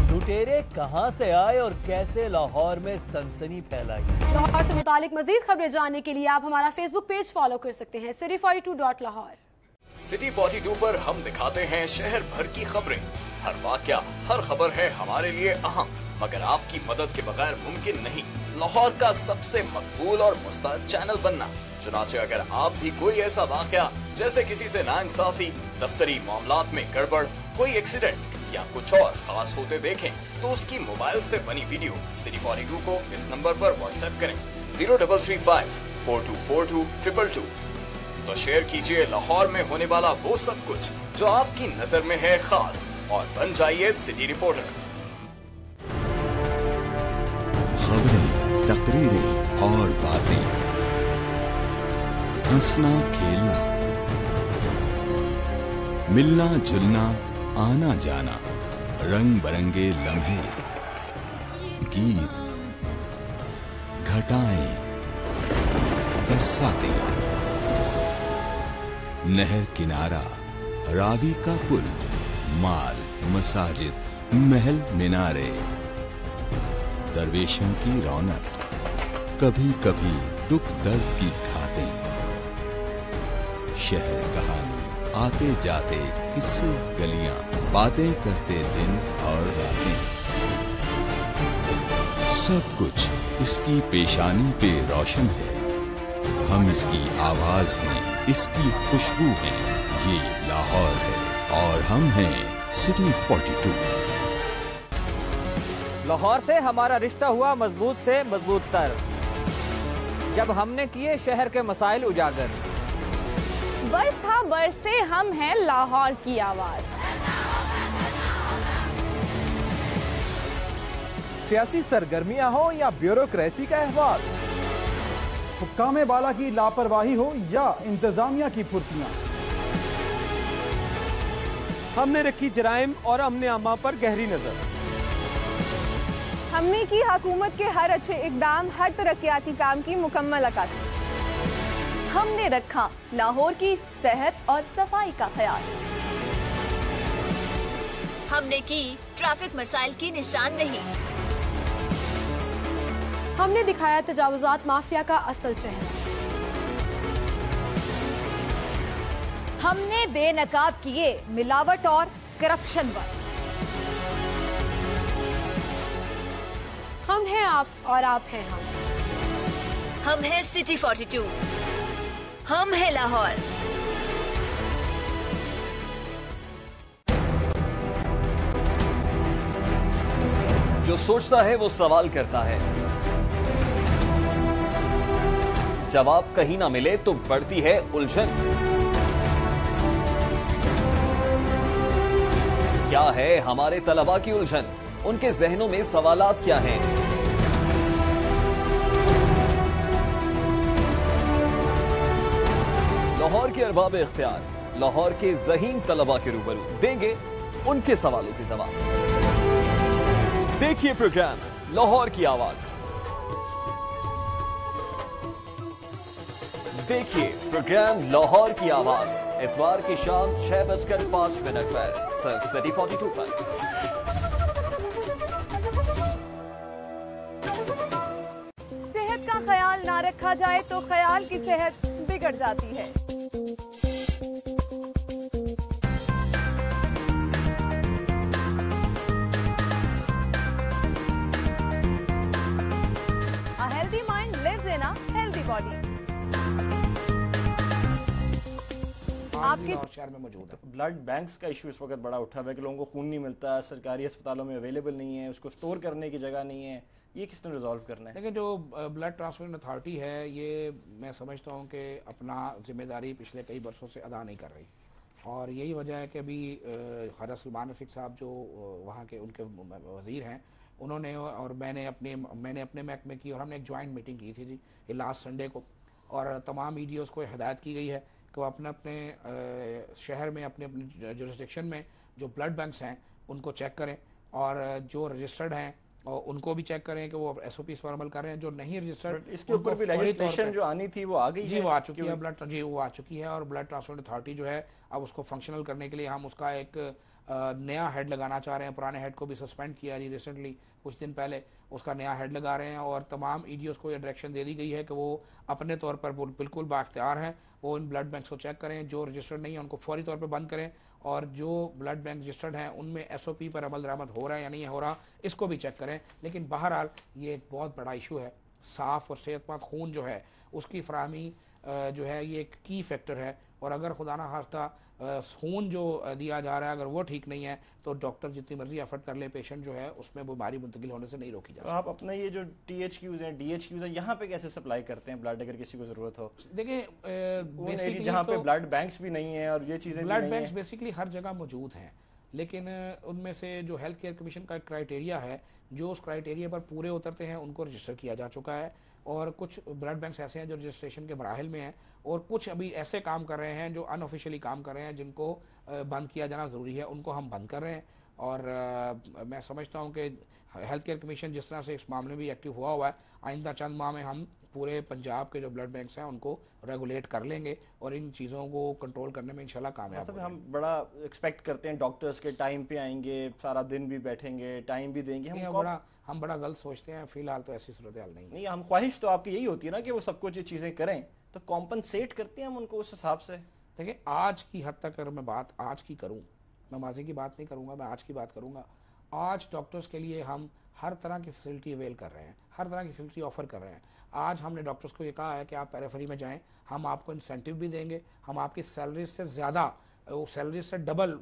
लुटेरे कहां से आए और कैसे लाहौर में सनसनी फैलाई। लाहौर से मुतालिक मजीद खबरें जानने के लिए आप हमारा फेसबुक पेज फॉलो कर सकते हैं, city42.lahore। सिटी 42 पर हम दिखाते हैं शहर भर की खबरें। हर वाकया, हर खबर है हमारे लिए अहम, मगर आपकी मदद के बगैर मुमकिन नहीं लाहौर का सबसे मकबूल और मुस्तअद चैनल बनना। चुनाचे अगर आप भी कोई ऐसा वाकया जैसे किसी से नाइंसाफी, दफ्तरी मामलात में गड़बड़, कोई एक्सीडेंट या कुछ और खास होते देखें तो उसकी मोबाइल से बनी वीडियो सिटी 42 को इस नंबर पर व्हाट्सएप करें 0335 4242 222। तो शेयर कीजिए लाहौर में होने वाला वो सब कुछ जो आपकी नजर में है खास, और बन जाइए सिटी रिपोर्टर। खबरें, तकरीरें और बातें, हंसना खेलना, मिलना जुलना, आना जाना, रंग बिरंगे लम्हे, गीत, घटाएं, बरसातें, नहर किनारा, रावी का पुल, माल, मसाजिद, महल मीनारे, दरवेशों की रौनक, कभी कभी दुख दर्द की खातें, शहर कहानी, आते जाते किस्से गलियां, बातें करते दिन और रातें, सब कुछ इसकी पेशानी पे रोशन है। हम इसकी आवाज हैं, इसकी खुशबू हैं। ये लाहौर है और हम हैं सिटी 42। लाहौर से हमारा रिश्ता हुआ मजबूत से मजबूत तर, जब हमने किए शहर के मसाइल उजागर। बस हाँ बस से हम हैं लाहौर की आवाज। सियासी सरगर्मियां हो या ब्यूरोक्रेसी का अहवाल, हुक्काम बाला की लापरवाही हो या इंतजामिया की फुर्तियां, हमने रखी जराइम और अमने आमा पर गहरी नजर। हमने की हुकूमत के हर अच्छे इकदाम, हर तरक्याती काम की मुकम्मल अक्कासी। हमने रखा लाहौर की सेहत और सफाई का ख्याल। हमने की ट्रैफिक मसाइल की निशानदेही। हमने दिखाया तजावुजात माफिया का असल चेहरा। हमने बेनकाब किए मिलावट और करप्शन पर। हम हैं आप और आप हैं हम। हम हैं सिटी 42, हम हैं लाहौर। जो सोचता है वो सवाल करता है, जवाब कहीं ना मिले तो बढ़ती है उलझन। क्या है हमारे तलबा की उलझन? उनके जहनों में सवालात क्या हैं? लाहौर के अरबाब इख्तियार लाहौर के ज़हीन तलबा के रूबरू देंगे उनके सवालों के जवाब। देखिए प्रोग्राम लाहौर की आवाज। देखिए प्रोग्राम लाहौर की आवाज इतवार की शाम 6:05 पर सिर्फ सिटी 42 पर। सेहत का ख्याल ना रखा जाए तो ख्याल की सेहत बिगड़ जाती है। A healthy mind lives in a healthy body. आपके शहर में मौजूद है। ब्लड बैंक्स का इशू इस वक्त बड़ा उठा हुआ है कि लोगों को खून नहीं मिलता, सरकारी अस्पतालों में अवेलेबल नहीं है, उसको स्टोर करने की जगह नहीं है। ये किसने रिजॉल्व करना है? देखिए, जो ब्लड ट्रांसफ्यूजन अथॉरिटी है, ये मैं समझता हूँ कि अपना जिम्मेदारी पिछले कई बरसों से अदा नहीं कर रही, और यही वजह है कि अभी ख्वाजा सलमान रफीक साहब जो वहाँ के उनके वज़ीर हैं, उन्होंने और मैंने अपने महकमे की और हमने एक जॉइंट मीटिंग की थी जी ये लास्ट संडे को, और तमाम मीडियाज़ को हिदायत की गई है कि वो अपने अपने शहर में अपने अपने जुरिस्डिक्शन में जो ब्लड बैंक्स हैं उनको चेक करें, और जो रजिस्टर्ड हैं और उनको भी चेक करें कि वो SOPs पर अमल कर रहे हैं। जो नहीं रजिस्टर्ड, इसके ऊपर भी लेजिस्लेशन जो आनी थी वो आ गई जी, वो आ चुकी है। वो आ चुकी है, और ब्लड ट्रांसफ्यूजन अथॉरिटी जो है अब उसको फंक्शनल करने के लिए हम उसका एक नया हेड लगाना चाह रहे हैं। पुराने हेड को भी सस्पेंड किया जी रिसेंटली, कुछ दिन पहले उसका नया हेड लगा रहे हैं, और तमाम EDOs को ये डायरेक्शन दे दी गई है कि वो अपने तौर पर बिल्कुल बाख्तियार हैं, वो इन ब्लड बैंक्स को चेक करें। जो रजिस्टर्ड नहीं है उनको फौरी तौर पर बंद करें, और जो ब्लड बैंक रजिस्टर्ड हैं उनमें SOP पर अमल दरामद हो रहा है या नहीं हो रहा, इसको भी चेक करें। लेकिन बहरहाल ये एक बहुत बड़ा इशू है। साफ़ और सेहतमंद खून जो है उसकी फराहमी जो है ये एक की फैक्टर है, और अगर खुदा ना खास्ता खून जो दिया जा रहा है अगर वो ठीक नहीं है तो डॉक्टर जितनी मर्जी एफर्ट कर ले, पेशेंट जो है उसमें बीमारी मुंतकिल होने से नहीं रोकी जा सकती। आप अपने ये जो THQs हैं, DHQs हैं, यहाँ पे कैसे सप्लाई करते हैं ब्लड अगर किसी को जरूरत हो? देखिए, बेसिकली जहाँ पे ब्लड बैंक्स भी नहीं है और ये चीजें ब्लड बैंक्स बेसिकली हर जगह मौजूद हैं, लेकिन उनमें से जो हेल्थ केयर कमीशन का क्राइटेरिया है, जो उस क्राइटेरिया पर पूरे उतरते हैं उनको रजिस्टर किया जा चुका है, और कुछ ब्लड बैंक्स ऐसे हैं जो रजिस्ट्रेशन के मराहिल में हैं, और कुछ अभी ऐसे काम कर रहे हैं जो अनऑफिशियली काम कर रहे हैं, जिनको बंद किया जाना ज़रूरी है, उनको हम बंद कर रहे हैं। और मैं समझता हूँ कि हेल्थ केयर कमीशन जिस तरह से इस मामले में भी एक्टिव हुआ है, आइंदा चंद माह में हम पूरे पंजाब के जो ब्लड बैंक्स हैं उनको रेगुलेट कर लेंगे, और इन चीज़ों को कंट्रोल करने में इंशाल्लाह कामयाब होंगे। हम बड़ा एक्सपेक्ट करते हैं डॉक्टर्स के टाइम पे आएंगे, सारा दिन भी बैठेंगे, टाइम भी देंगे। हम बड़ा गलत सोचते हैं, फिलहाल तो ऐसी सूरत हाल नहीं। हम ख्वाहिश तो आपकी यही होती है ना कि वो सब कुछ ये चीज़ें करें, तो कॉम्पनसेट करते हैं हम उनको उस हिसाब से। देखिए, आज की हद तक अगर मैं बात आज की करूँ, मैं माजी की बात नहीं करूँगा, मैं आज की बात करूँगा। आज डॉक्टर्स के लिए हम हर तरह की फैसिलिटी अवेल कर रहे हैं, हर तरह की फैसिलिटी ऑफर कर रहे हैं। आज हमने डॉक्टर्स को ये कहा है कि आप पेरिफेरी में जाएं, हम आपको इंसेंटिव भी देंगे, हम आपकी सैलरी से ज़्यादा, वो सैलरी से डबल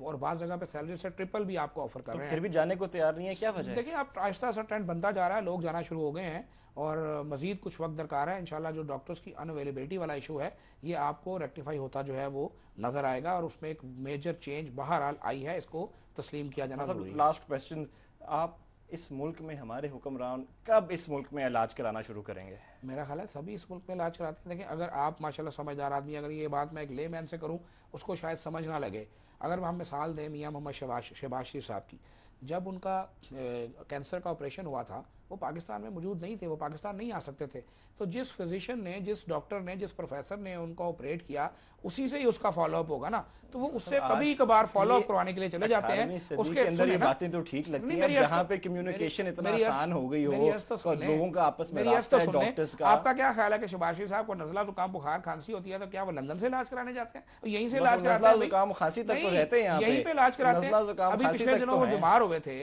और बाज़ जगह पे सैलरी से ट्रिपल भी आपको ऑफर कर रहे हैं। फिर भी जाने को तैयार नहीं है, क्या वजह है? देखिए, आप आहिस्ता आहिस्ता ट्रेंड बनता जा रहा है, लोग जाना शुरू हो गए हैं, और मजीद कुछ वक्त दरकार है। इंशाल्लाह जो डॉक्टर्स की अनअवेलेबिलिटी वाला इशू है ये आपको रेक्टिफाई होता जो है वो नजर आएगा, और उसमें एक मेजर चेंज बहरहाल आई है, इसको तस्लीम किया जाना जरूरी है। लास्ट क्वेश्चन, आप इस मुल्क में हमारे हुक्मरान कब इस मुल्क में इलाज कराना शुरू करेंगे? मेरा ख्याल है सभी इस मुल्क में इलाज कराते हैं। देखिए, अगर आप माशाल्लाह समझदार आदमी, अगर ये बात मैं एक लेमैन से करूं उसको शायद समझ ना लगे, अगर हम मिसाल दें मियां मोहम्मद शहबाज शरीफ साहब की, जब उनका कैंसर का ऑपरेशन हुआ था वो पाकिस्तान में मौजूद नहीं थे, वो पाकिस्तान नहीं आ सकते थे, तो जिस फिजिशियन ने, जिस डॉक्टर ने, जिस प्रोफेसर ने उनको ऑपरेट किया उसी से ही उसका फॉलोअप होगा ना, तो वो उससे कभी कभार फॉलोअप करवाने के लिए चले जाते हैं। उसके अंदर ये बातें तो ठीक लगती हैं, जहां पे कम्युनिकेशन इतना आसान हो गई हो और लोगों का आपस में रास्ता है डॉक्टर्स का। आपका क्या ख्याल है कि शहबाज शरीफ साहब को नज़ला जुकाम बुखार खांसी होती है तो क्या वो लंदन से इलाज कराने जाते हैं? यहीं से इलाज कराते हैं, जुकाम खांसी तक तो रहते हैं, यहीं पे इलाज कराते हैं। अभी पिछले दिनों वो बीमार हुए थे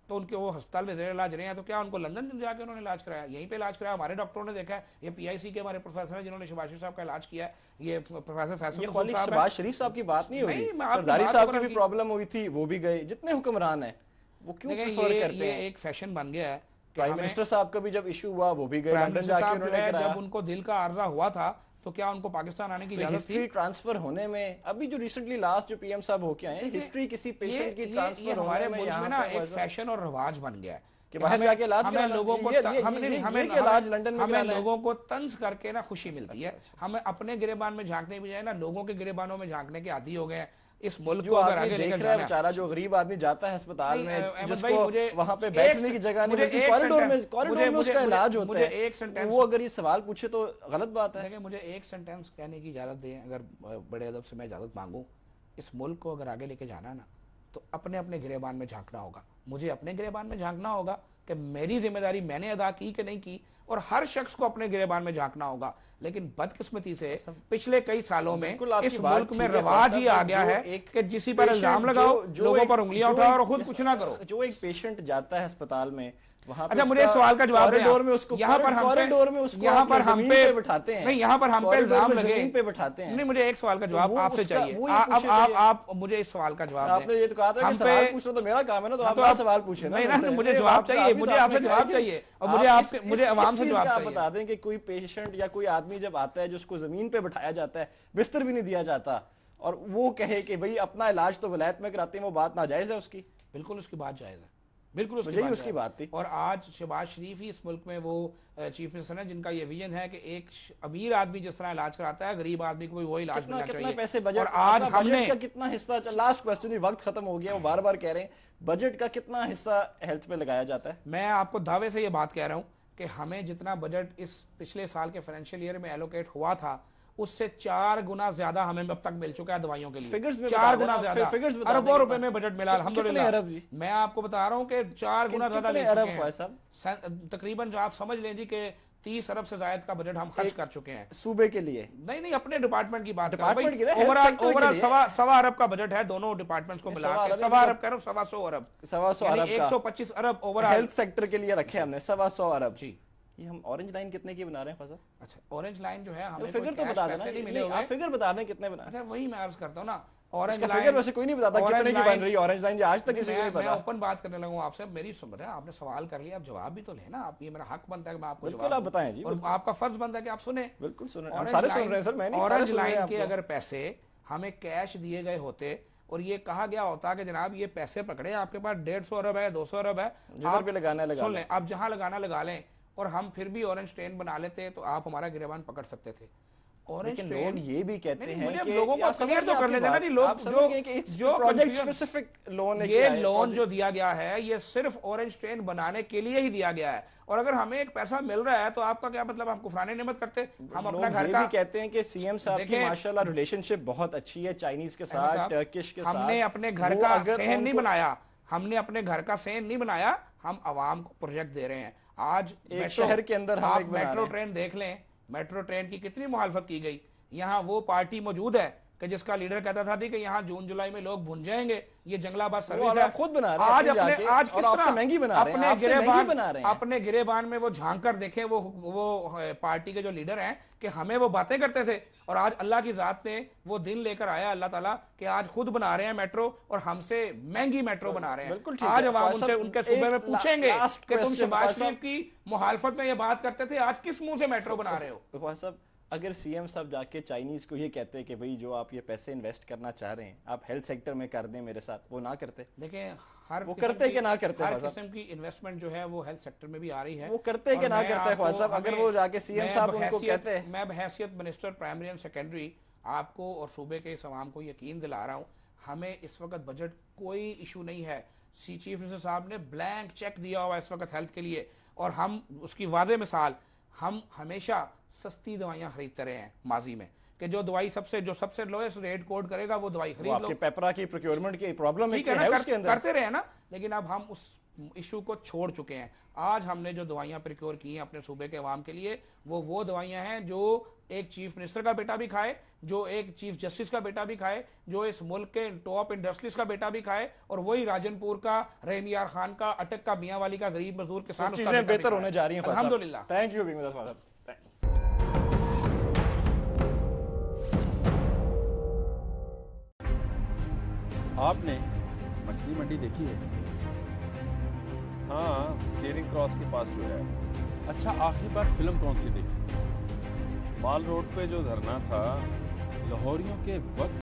तो उनके वो अस्पताल में जेर इलाज रहे हैं, तो क्या उनको लंदन जाके उन्होंने इलाज कराया? यहीं पे इलाज कराया। हमारे डॉक्टरों ने देखा है, ये PIC के हमारे प्रोफेसर हैं जिन्होंने शहबाज शरीफ साहब का इलाज किया है, ये प्रोफेसर फैसल शहबाज शरीफ साहब की बात नहीं हुई, सरदारी साहब की भी प्रॉब्लम हुई थी, वो भी गए। जितने हुक्मरान हैं वो क्यों प्रेफर करते हैं? एक फैशन बन गया है। प्राइम मिनिस्टर साहब का भी जब इशू हुआ वो भी गए लंदन जाके, उन्होंने कराया। जब उनको दिल का आर्जा हुआ था तो क्या उनको पाकिस्तान आने की इजाजत थी? ट्रांसफर होने में अभी जो रिसेंटली लास्ट जो PM साहब होके आए हैं, हिस्ट्री किसी पेशेंट की ट्रांसफर हमारे मुल्क में ना एक फैशन और रिवाज बन गया है कि बाहर जाके इलाज हमें लोगों को इलाज लंदन में हमें लोगों को तंज करके ना खुशी मिलती है। हमें अपने गिरेबान में झांकने बजाय ना लोगों के गिरेबानों में झांकने के आदी हो गए हैं। इस मुल्क को अगर आगे लेकर जाना है, बेचारा जो गरीब आदमी जाता है अस्पताल में, जिसको वहां पे बैठने की जगह नहीं मिलती, कॉरिडोर में उसका इलाज होता है, एक सेंटेंस वो अगर ये सवाल पूछे तो गलत बात है। देखिए, मुझे एक सेंटेंस कहने की इजाजत दें, अगर बड़े अदब से मैं इजाजत मांगूं। इस मुल्क को अगर आगे लेके जाना है ना, तो अपने अपने गिरेबान में झांकना होगा। मुझे अपने गिरेबान में झांकना होगा कि मेरी जिम्मेदारी मैंने अदा की कि नहीं की, और हर शख्स को अपने गिरेबान में झांकना होगा। लेकिन बदकिस्मती से पिछले कई सालों में इस मुल्क में रिवाज ही आ गया है कि जिसी पर इल्जाम लगाओ, लोगों पर उंगलियां उठाओ और खुद कुछ ना करो। जो एक पेशेंट जाता है अस्पताल में, अच्छा, मुझे इस सवाल का जवाब दें। यहाँ पर हम पे बिठाते हैं, नहीं, यहाँ पर हम पे इल्जाम लगे पे बिठाते हैं। नहीं, मुझे एक सवाल का जवाब आपसे चाहिए। आप मुझे इस सवाल का जवाब दें। आपने ये तो कहा था कि सवाल पूछना तो मेरा काम है ना, तो आप सवाल पूछे ना। नहीं, मुझे जवाब चाहिए, मुझे आपसे जवाब चाहिए और मुझे आवाम से जवाब चाहिए। बता दें कि कोई पेशेंट या कोई आदमी जब आता है, जिसको जमीन पे बिठाया जाता है, बिस्तर भी नहीं दिया जाता, और वो कहे कि भाई अपना इलाज तो विलायत में कराते हैं, वो बात नाजायज है उसकी? बिल्कुल उसकी बात जायज है, बिल्कुल उसकी बात थी। और आज शहबाज शरीफ ही इस मुल्क में वो चीफ मिनिस्टर है जिनका ये विजन है कि एक अमीर आदमी जिस तरह इलाज कराता है, गरीब आदमी को भी वही इलाज मिलना चाहिए। पैसे बजट, और आज हमने कितना हिस्सा, लास्ट क्वेश्चन ही, वक्त खत्म हो गया, वो बार बार कह रहे हैं, बजट का कितना हिस्सा हेल्थ पे लगाया जाता है? मैं आपको दावे से ये बात कह रहा हूँ कि हमें जितना बजट इस पिछले साल के फाइनेंशियल ईयर में एलोकेट हुआ था, उससे 4 गुना ज्यादा हमें अब तक मिल चुका है दवाइयों के लिए। 4 गुना ज्यादा, अरबों रुपए में बजट मिला अल्हम्दुलिल्लाह। मैं आपको बता रहा हूँ कि 4 गुना ज्यादा ले चुके हैं। तकरीबन आप समझ लें जी कि 30 अरब से ज्यादा का बजट हम खर्च कर चुके हैं सूबे के लिए। नहीं, अपने डिपार्टमेंट की बात कर रहा हूं। ओवरऑल 1.25 अरब का बजट है दोनों डिपार्टमेंट्स को मिला के। 1.25 अरब कह रहा हूं, 125 अरब, 125 अरब ओवरऑल हेल्थ सेक्टर के लिए रखे हमने 125 अरब जी। ये हम ऑरेंज लाइन कितने की बना रहे हैं फजल? अच्छा, ऑरेंज लाइन जो है हमें फिगर तो बता देना, नहीं मिले हुए, आप फिगर बता दें कितने बना। अच्छा, वही मैं अर्ज करता हूं ना, ऑरेंज लाइन फिगर वैसे कोई नहीं बताता कितने की बन रही है ऑरेंज लाइन, आज तक किसी को नहीं पता। मैं ओपन बात करने लगा हूं आपसे, मेरी सुन रहे हैं, आपने सवाल कर लिया, आप जवाब भी तो लेना। आप, ये मेरा हक बनता है कि मैं आपको जवाब, आप बताएं जी, और आपका फर्ज बनता है कि आप सुने। बिल्कुल सुन रहे हैं, सारे सुन रहे हैं सर। मैंने ऑरेंज लाइन के अगर पैसे हमें कैश दिए गए होते और ये कहा गया होता कि जनाब ये पैसे पकड़े, आपके पास 150 अरब है, 200 अरब है, आप लगाना सुन लें, आप जहां लगाना लगा लें, और हम फिर भी ऑरेंज ट्रेन बना लेते तो आप हमारा गिरेबान पकड़ सकते थे। ऑरेंज ट्रेन ये भी कहते हैं कि लोगों को क्लियर तो करने देना नहीं, लोग जो प्रोजेक्ट स्पेसिफिक लोन, ये लोन जो दिया गया है ये सिर्फ ऑरेंज ट्रेन बनाने के लिए ही दिया गया है। और अगर हमें एक पैसा मिल रहा है तो आपका क्या मतलब, हम कुफराने नियमत करते? हम अपना घर का कहते हैं कि सीएम साहब की माशाल्लाह रिलेशनशिप बहुत अच्छी है चाइनीज के साथ, टर्किश के साथ। हमने अपने घर का सहन नहीं बनाया, हमने अपने घर का सहन नहीं बनाया, हम आवाम को प्रोजेक्ट दे रहे हैं। आज एक शहर के अंदर आप मेट्रो ट्रेन देख लें, मेट्रो ट्रेन की कितनी मुखालफत की गई। यहाँ वो पार्टी मौजूद है कि जिसका लीडर कहता था कि यहाँ जून जुलाई में लोग भुन जाएंगे, ये जंगलाबाद सर्विस है, खुद बना रहे हैं। आज किस तरह महंगी बना रहे हैं, अपने गिरेबान में वो झांक कर देखें वो पार्टी के जो लीडर हैं कि हमें वो बातें करते थे, और आज अल्लाह की जात ने वो दिन लेकर आया अल्लाह ताला कि आज खुद बना रहे हैं मेट्रो, और हमसे महंगी मेट्रो बना रहे हैं। आज अवाम उनसे उनके सूबे में पूछेंगे कि तुम शहबाज शरीफ की मुखालफत में ये बात करते थे, आज किस मुंह से मेट्रो बना रहे हो? अगर सीएम साहब जाके चाइनीज को ये कहते हैं कि भाई जो आप ये पैसे इन्वेस्ट करना चाह रहे हैं आप हेल्थ सेक्टर में कर दें मेरे साथ, वो ना करते? देखें, हर वो करते कि ना करते? हर किस्म की इन्वेस्टमेंट जो है वो हेल्थ सेक्टर में भी आ रही है, वो करते कि ना करते ख्वाजा साहब? अगर वो जाके सीएम साहब उनको कहते हैं, मैं बहैसियत मिनिस्टर प्राइमरी एंड सेकेंडरी आपको और सूबे के इस अवाम को यकीन दिला रहा हूँ, हमें इस वक्त बजट कोई इशू नहीं है। चीफ मिनिस्टर साहब ने ब्लैंक चेक दिया हुआ इस वक्त हेल्थ के लिए, और हम उसकी वाज़ेह मिसाल, हम हमेशा सस्ती दवाइयां खरीदते रहे हैं माजी में, कि जो दवाई सबसे लोएस्ट रेट कोड करेगा वो दवाई खरीद लो। पेपरा की प्रोक्योरमेंट की प्रॉब्लम है उसके अंदर करते रहे ना, लेकिन अब हम उस इशू को छोड़ चुके हैं। आज हमने जो दवाइयां प्रोक्योर की हैं अपने सूबे के अवाम के लिए, वो दवाइयां हैं जो एक चीफ मिनिस्टर का बेटा भी खाए, जो एक चीफ जस्टिस का बेटा भी खाए, जो इस मुल्क के टॉप इंडस्ट्रीज का बेटा भी खाए, और वही राजनपुर का, रहीम यार खान का, अटक का, मियां वाली का, गरीब मजदूर किसान, चीजें बेहतर होने जा रही हैं अल्हम्दुलिल्लाह। Thank you. आपने मछली मंडी देखी है? हाँ, चेरिंग क्रॉस के पास जो है। अच्छा, आखिरी बार फिल्म कौन सी देखी? माल रोड पे जो धरना था। लाहौरियों के वक्त